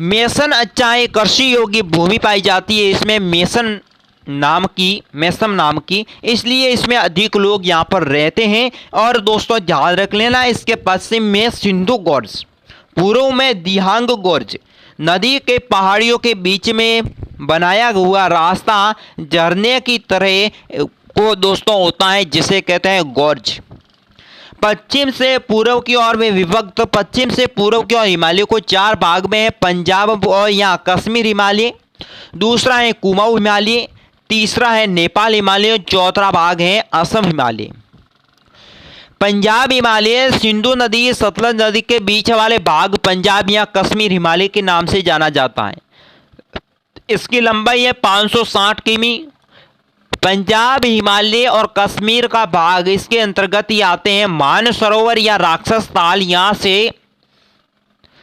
मेसन अच्छाई कृषि योग्य भूमि पाई जाती है इसमें, मेसम नाम की, इसलिए इसमें अधिक लोग यहाँ पर रहते हैं। और दोस्तों ध्यान रख लेना, इसके पश्चिम में सिंधु गोर्ज, पूर्व में दिहांग गोर्ज। नदी के पहाड़ियों के बीच में बनाया हुआ रास्ता झरने की तरह को दोस्तों होता है, जिसे कहते हैं गोर्ज। पश्चिम से पूर्व की ओर में विभक्त, पश्चिम से पूर्व की ओर हिमालय को 4 भाग में है, पंजाब और यहाँ कश्मीर हिमालय, दूसरा है कुमाऊं हिमालय, तीसरा है नेपाल हिमालय, चौथा भाग है असम हिमालय। पंजाब हिमालय सिंधु नदी सतलज नदी के बीच वाले भाग पंजाब या कश्मीर हिमालय के नाम से जाना जाता है। इसकी लंबाई है 560 किमी। पंजाब हिमालय और कश्मीर का भाग इसके अंतर्गत ही आते हैं। मानसरोवर या राक्षस ताल यहाँ से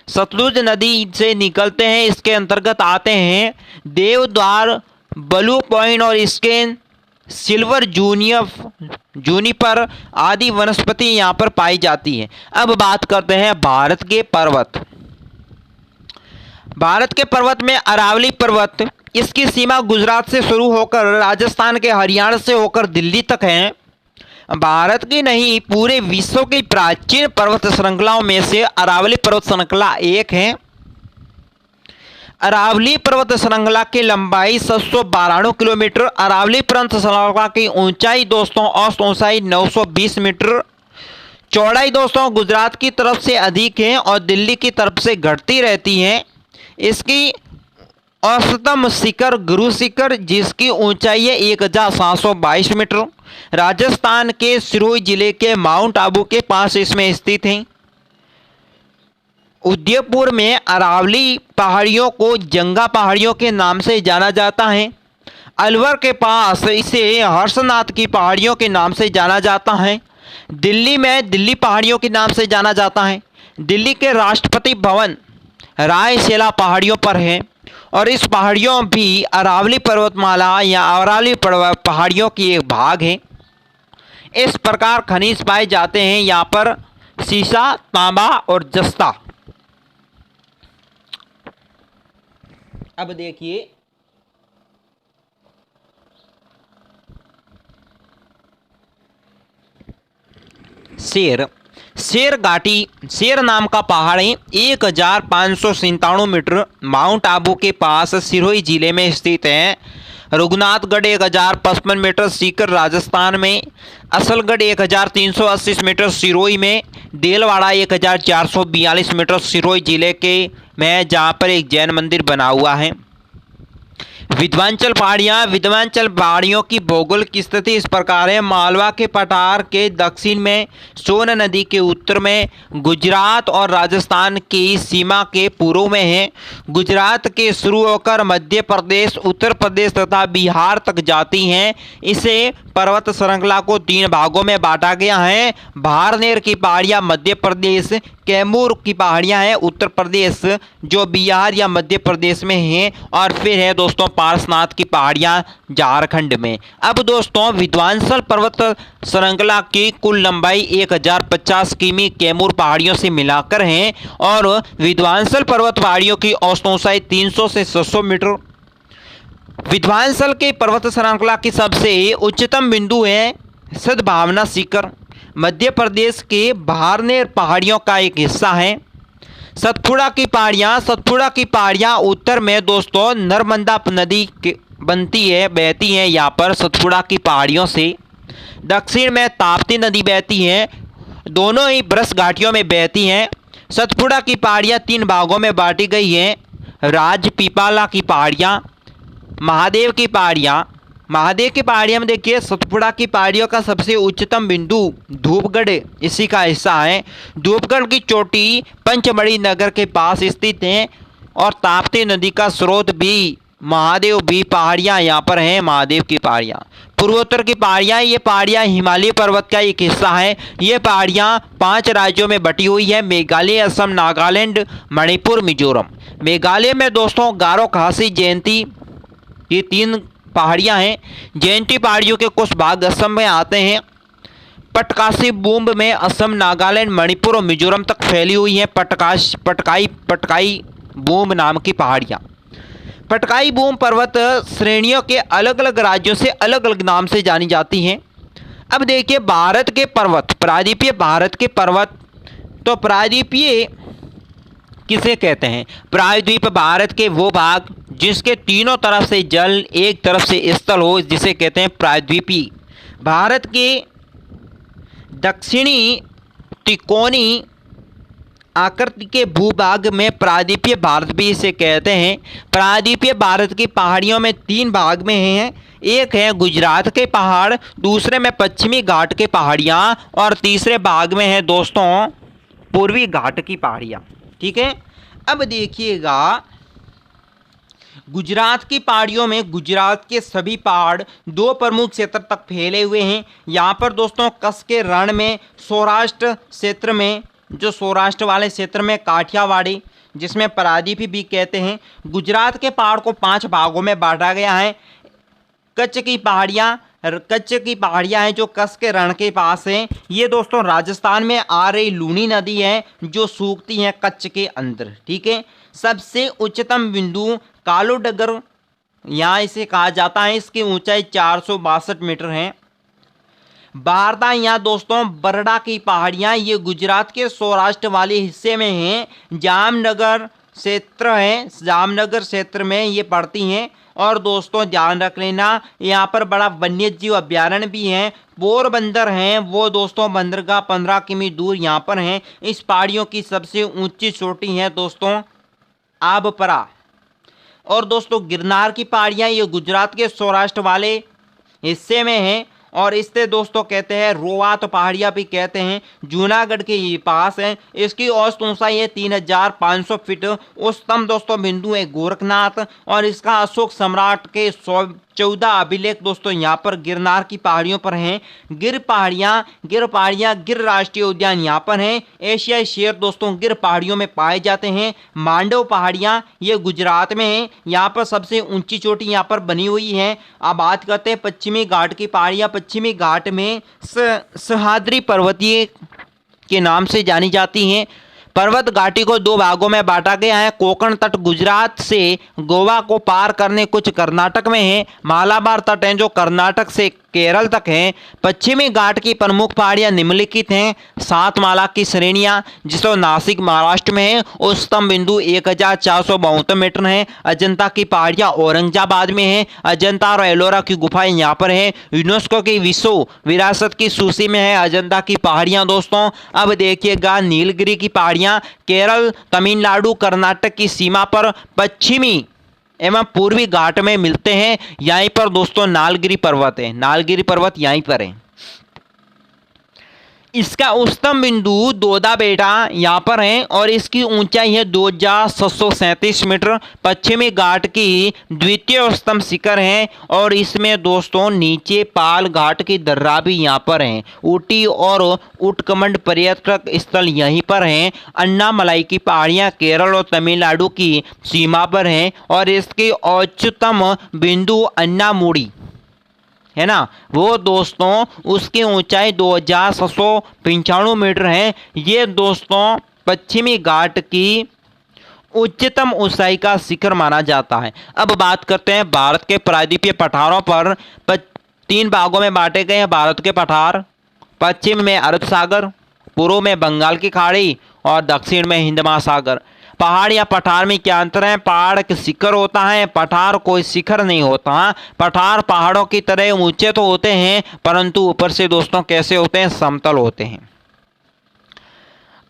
सतलुज नदी से निकलते हैं, इसके अंतर्गत आते हैं। देवद्वार, ब्लू पॉइंट और स्केन, सिल्वर जूनिपर आदि वनस्पति यहाँ पर पाई जाती है। अब बात करते हैं भारत के पर्वत। भारत के पर्वत में अरावली पर्वत, इसकी सीमा गुजरात से शुरू होकर राजस्थान के हरियाणा से होकर दिल्ली तक है। भारत की नहीं पूरे विश्व की प्राचीन पर्वत श्रृंखलाओं में से अरावली पर्वत श्रृंखला एक है। अरावली पर्वत श्रृंखला की लंबाई 792 किलोमीटर। अरावली पर्वत श्रृंखला की ऊंचाई दोस्तों औसत ऊंचाई 920 मीटर। चौड़ाई दोस्तों गुजरात की तरफ से अधिक है और दिल्ली की तरफ से घटती रहती है। इसकी औसतम शिखर गुरु शिखर जिसकी ऊंचाई है 1722 मीटर, राजस्थान के सिरोही जिले के माउंट आबू के पास इसमें स्थित है। उदयपुर में अरावली पहाड़ियों को जंगा पहाड़ियों के नाम से जाना जाता है। अलवर के पास इसे हर्षनाथ की पहाड़ियों के नाम से जाना जाता है। दिल्ली में दिल्ली पहाड़ियों के नाम से जाना जाता है। दिल्ली के राष्ट्रपति भवन रायसेला पहाड़ियों पर है और इस पहाड़ियों भी अरावली पर्वतमाला या अरावली पहाड़ियों की एक भाग है। इस प्रकार खनिज पाए जाते हैं यहाँ पर सीसा, तांबा और जस्ता। अब देखिए शेर घाटी, शेर नाम का पहाड़ है 1597 मीटर, माउंट आबू के पास सिरोही जिले में स्थित है। रघुनाथगढ़ 1055 मीटर सीकर राजस्थान में, असलगढ़ 1380 मीटर सिरोही में, देलवाड़ा 1442 मीटर सिरोही जिले के में जहाँ पर एक जैन मंदिर बना हुआ है। विंध्याचल पहाड़ियाँ, विंध्याचल पहाड़ियों की भौगोलिक स्थिति इस प्रकार है। मालवा के पठार के दक्षिण में, सोन नदी के उत्तर में, गुजरात और राजस्थान की सीमा के पूर्व में है। गुजरात के शुरू होकर मध्य प्रदेश, उत्तर प्रदेश तथा बिहार तक जाती हैं। इसे पर्वत श्रृंखला को 3 भागों में बांटा गया है। भारनेर की पहाड़ियाँ मध्य प्रदेश, कैमूर की पहाड़ियाँ हैं उत्तर प्रदेश जो बिहार या मध्य प्रदेश में हैं, और फिर है दोस्तों पारसनाथ की पहाड़ियाँ झारखंड में। अब दोस्तों विंध्याचल पर्वत श्रृंखला की कुल लंबाई 1050 किमी कैमूर पहाड़ियों से मिलाकर है और विंध्याचल पर्वत पहाड़ियों की औसत ऊंचाई 300 से 600 मीटर। विंध्याचल के पर्वत श्रृंखला की सबसे उच्चतम बिंदु है सद्भावना शिखर, मध्य प्रदेश के भारनेर पहाड़ियों का एक हिस्सा है। सतपुड़ा की पहाड़ियाँ उत्तर में दोस्तों नर्मदा नदी बनती है, बहती है यहाँ पर सतपुड़ा की पहाड़ियों से। दक्षिण में ताप्ती नदी बहती है, दोनों ही ब्रश घाटियों में बहती हैं। सतपुड़ा की पहाड़ियाँ 3 भागों में बांटी गई हैं। राजपीपला की पहाड़ियाँ, महादेव की पहाड़ियाँ में देखिए सतपुड़ा की पहाड़ियों का सबसे उच्चतम बिंदु धूपगढ़ इसी का हिस्सा है। धूपगढ़ की चोटी पंचमढ़ी नगर के पास स्थित है और ताप्ती नदी का स्रोत भी महादेव भी पहाड़ियाँ यहाँ पर हैं। महादेव की पहाड़ियाँ, पूर्वोत्तर की पहाड़ियाँ, ये पहाड़ियाँ हिमालय पर्वत का एक हिस्सा है। ये पहाड़ियाँ 5 राज्यों में बटी हुई है, मेघालय, असम, नागालैंड, मणिपुर, मिजोरम। मेघालय में दोस्तों गारो, खासी, जयंती ये 3 पहाड़ियाँ हैं। जयंती पहाड़ियों के कुछ भाग असम में आते हैं। पटकाशी बूम में असम, नागालैंड, मणिपुर और मिजोरम तक फैली हुई हैं पटकाई बूम नाम की पहाड़ियाँ। पटकाई बूम पर्वत श्रेणियों के अलग अलग राज्यों से अलग अलग नाम से जानी जाती हैं। अब देखिए भारत के पर्वत, प्रायद्वीपीय भारत के पर्वत, तो प्रायद्वीपीय किसे कहते हैं? प्रायद्वीप भारत के वो भाग जिसके तीनों तरफ से जल, एक तरफ से स्थल हो, जिसे कहते हैं प्रायद्वीपीय। भारत के दक्षिणी त्रिकोणी आकृति के भूभाग में प्रायद्वीपीय भारत भी इसे कहते हैं। प्रायद्वीपीय भारत की पहाड़ियों में 3 भाग में हैं। एक है गुजरात के पहाड़, दूसरे में पश्चिमी घाट के पहाड़ियाँ और तीसरे भाग में है दोस्तों पूर्वी घाट की पहाड़ियाँ। ठीक है, अब देखिएगा गुजरात की पहाड़ियों में गुजरात के सभी पहाड़ 2 प्रमुख क्षेत्र तक फैले हुए हैं। यहाँ पर दोस्तों कच्छ के रण में, सौराष्ट्र क्षेत्र में, जो सौराष्ट्र वाले क्षेत्र में काठियावाड़ी जिसमें प्रायद्वीपीय भी कहते हैं। गुजरात के पहाड़ को 5 भागों में बांटा गया है। कच्छ की पहाड़ियाँ हैं जो कच्छ के रण के पास हैं। ये दोस्तों राजस्थान में आ रही लूनी नदी है जो सूखती है कच्छ के अंदर। ठीक है, सबसे उच्चतम बिंदु कालू डगर यहाँ इसे कहा जाता है। इसकी ऊंचाई 462 मीटर है। बारदा या दोस्तों बरड़ा की पहाड़ियाँ ये गुजरात के सौराष्ट्र वाले हिस्से में हैं। जामनगर क्षेत्र है, जामनगर क्षेत्र में ये पड़ती हैं। और दोस्तों ध्यान रख लेना, यहाँ पर बड़ा वन्य जीव अभ्यारण्य भी है। पोरबंदर हैं वो दोस्तों बंदरगाह 15 किमी दूर यहाँ पर हैं। इस पहाड़ियों की सबसे ऊंची चोटी है दोस्तों आबपरा। और दोस्तों गिरनार की पहाड़ियाँ ये गुजरात के सौराष्ट्र वाले हिस्से में हैं। और इससे दोस्तों कहते हैं रोवात पहाड़ियाँ भी कहते हैं, जूनागढ़ के ये पास है। इसकी औसत ऊंचाई है 3500 फीट। उच्चतम दोस्तों बिंदु है गोरखनाथ। और इसका अशोक सम्राट के 14 अभिलेख दोस्तों यहाँ पर गिरनार की पहाड़ियों पर हैं। गिर पहाड़ियाँ गिर राष्ट्रीय उद्यान यहाँ पर हैं। एशियाई शेर दोस्तों गिर पहाड़ियों में पाए जाते हैं। मांडव पहाड़ियाँ ये गुजरात में हैं। यहाँ पर सबसे ऊंची चोटी यहाँ पर बनी हुई है। अब बात करते हैं पश्चिमी घाट की पहाड़ियाँ। पश्चिमी घाट में सह्याद्री पर्वतीय के नाम से जानी जाती हैं। पर्वत घाटी को दो भागों में बांटा गया है। कोंकण तट गुजरात से गोवा को पार करने कुछ कर्नाटक में है। मालाबार तट हैं जो कर्नाटक से केरल तक हैं। पश्चिमी घाट की प्रमुख पहाड़ियाँ निम्नलिखित हैं। सातमाला की श्रेणियाँ जिसमें नासिक महाराष्ट्र में है। उच्चतम बिंदु 1472 मीटर है। अजंता की पहाड़ियाँ औरंगाबाद में है। अजंता और एलोरा की गुफाएं यहाँ पर है। यूनेस्को की विश्व विरासत की सूची में है अजंता की पहाड़ियाँ दोस्तों। अब देखिएगा नीलगिरी की पहाड़ियाँ केरल तमिलनाडु कर्नाटक की सीमा पर पश्चिमी एवं पूर्वी घाट में मिलते हैं। यहीं पर दोस्तों नालगिरी पर्वत है। नालगिरी पर्वत यहीं पर है। इसका उच्चतम बिंदु दोदा बेटा यहाँ पर है और इसकी ऊंचाई है 2737 मीटर। पश्चिमी घाट की द्वितीय उच्चतम शिखर है। और इसमें दोस्तों नीचे पाल घाट की दर्रा भी यहाँ पर है। ऊटी और उटकमंड पर्यटक स्थल यहीं पर हैं। अन्नामलाई की पहाड़ियाँ केरल और तमिलनाडु की सीमा पर हैं। और इसकी उच्चतम बिंदु अन्नामुड़ी है ना, वो दोस्तों उसकी ऊंचाई 2795 मीटर है। ये दोस्तों पश्चिमी घाट की उच्चतम ऊंचाई का शिखर माना जाता है। अब बात करते हैं भारत के प्रायद्वीपीय पठारों पर। 3 भागों में बांटे गए हैं भारत के पठार। पश्चिम में अरब सागर, पूर्व में बंगाल की खाड़ी और दक्षिण में हिंद महासागर। पहाड़ या पठार में क्या अंतर है? पहाड़ एक शिखर होता है, पठार कोई शिखर नहीं होता। पठार पहाड़ों की तरह ऊंचे तो होते हैं परंतु ऊपर से दोस्तों कैसे होते हैं? समतल होते हैं।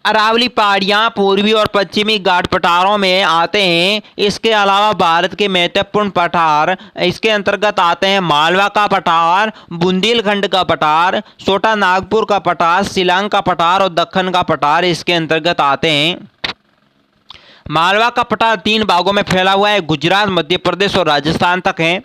अरावली पहाड़ियाँ पूर्वी और पश्चिमी घाट पठारों में आते हैं। इसके अलावा भारत के महत्वपूर्ण पठार इसके अंतर्गत आते हैं मालवा का पठार, बुंदेलखंड का पठार, छोटा नागपुर का पठार, शिलांग का पठार और दक्कन का पठार इसके अंतर्गत आते हैं। मालवा का पठार 3 भागों में फैला हुआ है। गुजरात, मध्य प्रदेश और राजस्थान तक है।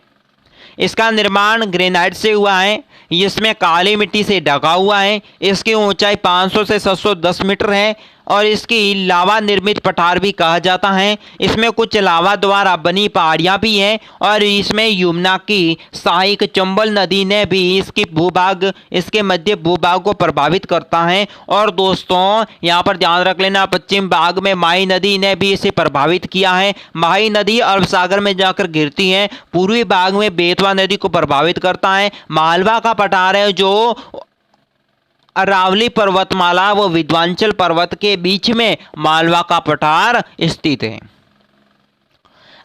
इसका निर्माण ग्रेनाइट से हुआ है। इसमें काली मिट्टी से ढका हुआ है। इसकी ऊंचाई 500 से 710 मीटर है और इसकी लावा निर्मित पठार भी कहा जाता है। इसमें कुछ लावा द्वारा बनी पहाड़ियाँ भी हैं और इसमें यमुना की सहायक चंबल नदी ने भी इसके मध्य भूभाग को प्रभावित करता है। और दोस्तों यहाँ पर ध्यान रख लेना, पश्चिम भाग में माही नदी ने भी इसे प्रभावित किया है। माही नदी अरब सागर में जाकर गिरती है। पूर्वी भाग में बेतवा नदी को प्रभावित करता है। मालवा का पठार है जो अरावली पर्वतमाला व विंध्याचल पर्वत के बीच में मालवा का पठार स्थित है।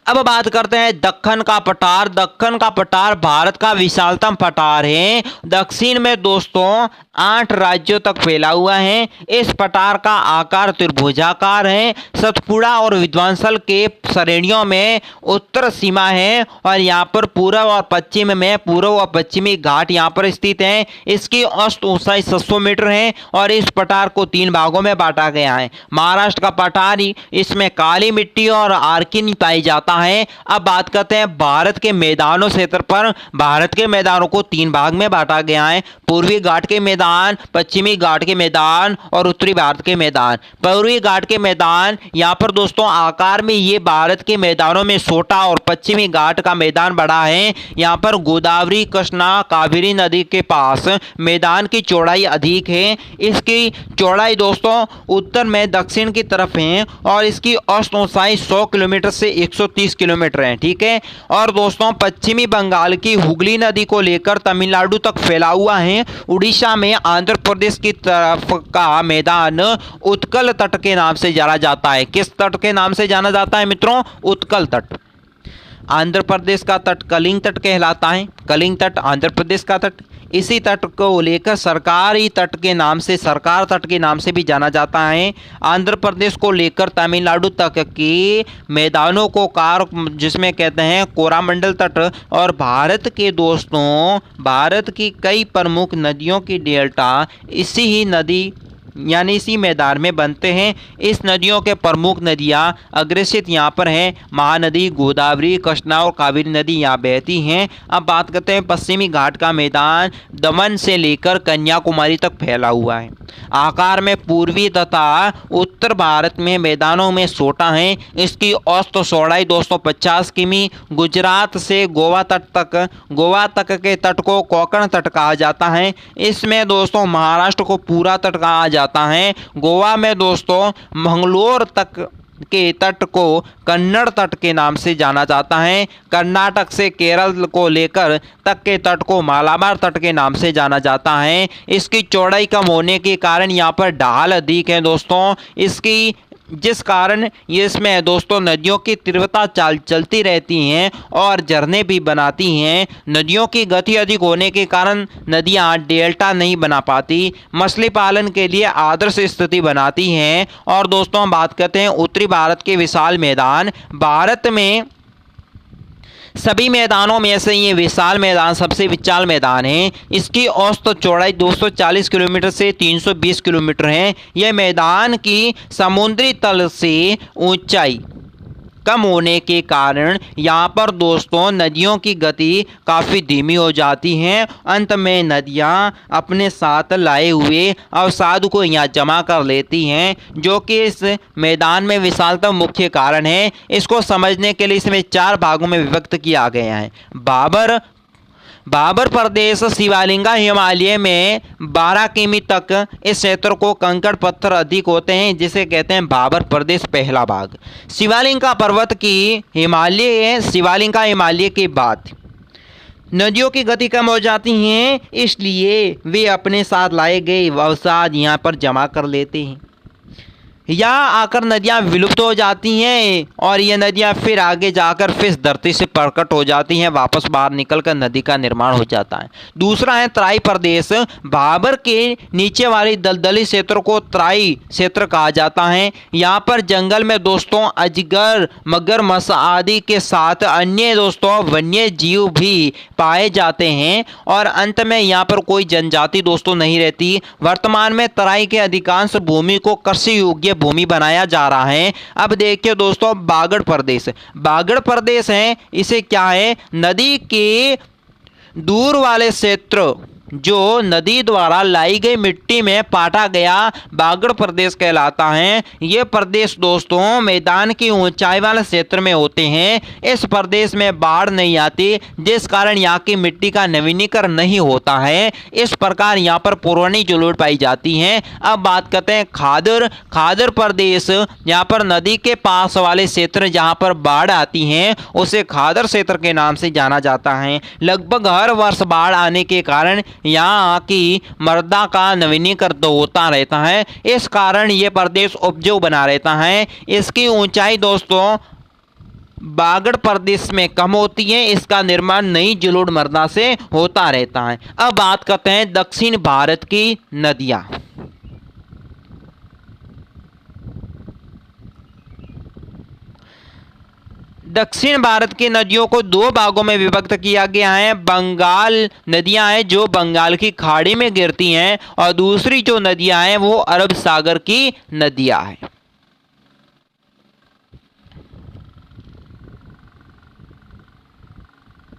अब बात करते हैं दक्कन का पठार। दक्कन का पठार भारत का विशालतम पठार है। दक्षिण में दोस्तों 8 राज्यों तक फैला हुआ है। इस पठार का आकार त्रिभुजाकार है। सतपुड़ा और विंध्याचल के श्रेणियों में उत्तर सीमा है और यहाँ पर पूर्व और पश्चिम में पूर्व और पश्चिमी घाट यहाँ पर स्थित हैं। इसकी औसत ऊंचाई 700 मीटर है और इस पठार को 3 भागों में बांटा गया है। महाराष्ट्र का पठार इसमें काली मिट्टी और आर्किन पाई जाता है। अब बात करते हैं भारत के मैदानों क्षेत्र पर। भारत के मैदानों को 3 भाग में बांटा गया है। पूर्वी घाट के मैदान, पश्चिमी घाट के मैदान और उत्तरी भारत के मैदान। पूर्वी घाट के मैदान यहाँ पर दोस्तों आकार में ये भारत के मैदानों में छोटा और पश्चिमी घाट का मैदान बड़ा है। यहाँ पर गोदावरी, कृष्णा, कावेरी नदी के पास मैदान की चौड़ाई अधिक है। इसकी चौड़ाई दोस्तों उत्तर में दक्षिण की तरफ है और इसकी औसत ऊंचाई 100 किलोमीटर से 130 32 किलोमीटर है, ठीक है। और दोस्तों पश्चिमी बंगाल की हुगली नदी को लेकर तमिलनाडु तक फैला हुआ है। उड़ीसा में आंध्र प्रदेश की तरफ का मैदान उत्कल तट के नाम से जाना जाता है। किस तट के नाम से जाना जाता है मित्रों? उत्कल तट। आंध्र प्रदेश का तट कलिंग तट कहलाता है। कलिंग तट आंध्र प्रदेश का तट। इसी तट को लेकर सरकारी तट के नाम से, सरकार तट के नाम से भी जाना जाता है। आंध्र प्रदेश को लेकर तमिलनाडु तक के मैदानों को जिसमें कहते हैं कोरामंडल तट। और भारत के दोस्तों, भारत की कई प्रमुख नदियों की डेल्टा इसी ही नदी यानी इसी मैदान में बनते हैं। इस नदियों के प्रमुख नदियां अग्रसित यहाँ पर हैं। महानदी, गोदावरी, कृष्णा और कावेरी नदी यहाँ बहती हैं। अब बात करते हैं पश्चिमी घाट का मैदान दमन से लेकर कन्याकुमारी तक फैला हुआ है। आकार में पूर्वी तथा उत्तर भारत में मैदानों में छोटा है। इसकी औसत चौड़ाई 250 किमी। गुजरात से गोवा तक के तट को कोंकण तट कहा जाता है। इसमें दोस्तों महाराष्ट्र को पूरा तट कहा जाता है। गोवा में दोस्तों मंगलोर तक के तट को कन्नड़ तट के नाम से जाना जाता है। कर्नाटक से केरल को लेकर तक के तट को मालाबार तट के नाम से जाना जाता है। इसकी चौड़ाई कम होने के कारण यहाँ पर ढाल अधिक है दोस्तों। जिस कारण इसमें दोस्तों नदियों की तीव्रता चलती रहती हैं और झरने भी बनाती हैं। नदियों की गति अधिक होने के कारण नदियाँ डेल्टा नहीं बना पाती, मछली पालन के लिए आदर्श स्थिति बनाती हैं। और दोस्तों बात करते हैं उत्तरी भारत के विशाल मैदान। भारत में सभी मैदानों में से ये विशाल मैदान सबसे विशाल मैदान है। इसकी औसत चौड़ाई 240 किलोमीटर से 320 किलोमीटर है। यह मैदान की समुद्री तल से ऊंचाई कम होने के कारण यहाँ पर दोस्तों नदियों की गति काफ़ी धीमी हो जाती हैं। अंत में नदियाँ अपने साथ लाए हुए अवसाद को यहाँ जमा कर लेती हैं, जो कि इस मैदान में विशालता मुख्य कारण है। इसको समझने के लिए इसमें 4 भागों में विभक्त किया गया है। बाबर प्रदेश शिवालिंगा हिमालय में 12 किमी तक इस क्षेत्र को कंकड़ पत्थर अधिक होते हैं, जिसे कहते हैं बाबर प्रदेश पहला भाग। शिवालिंगा पर्वत की शिवालिंगा हिमालय के बाद नदियों की गति कम हो जाती हैं, इसलिए वे अपने साथ लाए गए अवसाद यहाँ पर जमा कर लेते हैं। यहाँ आकर नदियाँ विलुप्त हो जाती हैं और ये नदियाँ फिर आगे जाकर फिर धरती से प्रकट हो जाती हैं, वापस बाहर निकलकर नदी का निर्माण हो जाता है। दूसरा है तराई प्रदेश। बाबर के नीचे वाली दलदली क्षेत्र को तराई क्षेत्र कहा जाता है। यहाँ पर जंगल में दोस्तों अजगर, मगरमच्छ आदि के साथ अन्य दोस्तों वन्य जीव भी पाए जाते हैं। और अंत में यहाँ पर कोई जनजाति दोस्तों नहीं रहती। वर्तमान में तराई के अधिकांश भूमि को कृषि योग्य भूमि बनाया जा रहा है। अब देखिए दोस्तों बागड़ प्रदेश है। इसे क्या है? नदी के दूर वाले क्षेत्र जो नदी द्वारा लाई गई मिट्टी में पाटा गया बागड़ प्रदेश कहलाता है। ये प्रदेश दोस्तों मैदान की ऊंचाई वाले क्षेत्र में होते हैं। इस प्रदेश में बाढ़ नहीं आती, जिस कारण यहाँ की मिट्टी का नवीनीकरण नहीं होता है। इस प्रकार यहाँ पर पुरानी जलोढ़ पाई जाती है। अब बात करते हैं खादर प्रदेश। यहाँ पर नदी के पास वाले क्षेत्र जहाँ पर बाढ़ आती है उसे खादर क्षेत्र के नाम से जाना जाता है। लगभग हर वर्ष बाढ़ आने के कारण यहाँ की मृदा का नवीनीकरण होता रहता है। इस कारण ये प्रदेश उपजाऊ बना रहता है। इसकी ऊंचाई दोस्तों बागड़ प्रदेश में कम होती है। इसका निर्माण नई जलोढ़ मृदा से होता रहता है। अब बात करते हैं दक्षिण भारत की नदियाँ। दक्षिण भारत की नदियों को 2 भागों में विभक्त किया गया है। बंगाल नदियां हैं जो बंगाल की खाड़ी में गिरती हैं, और दूसरी जो नदियां हैं वो अरब सागर की नदियां हैं।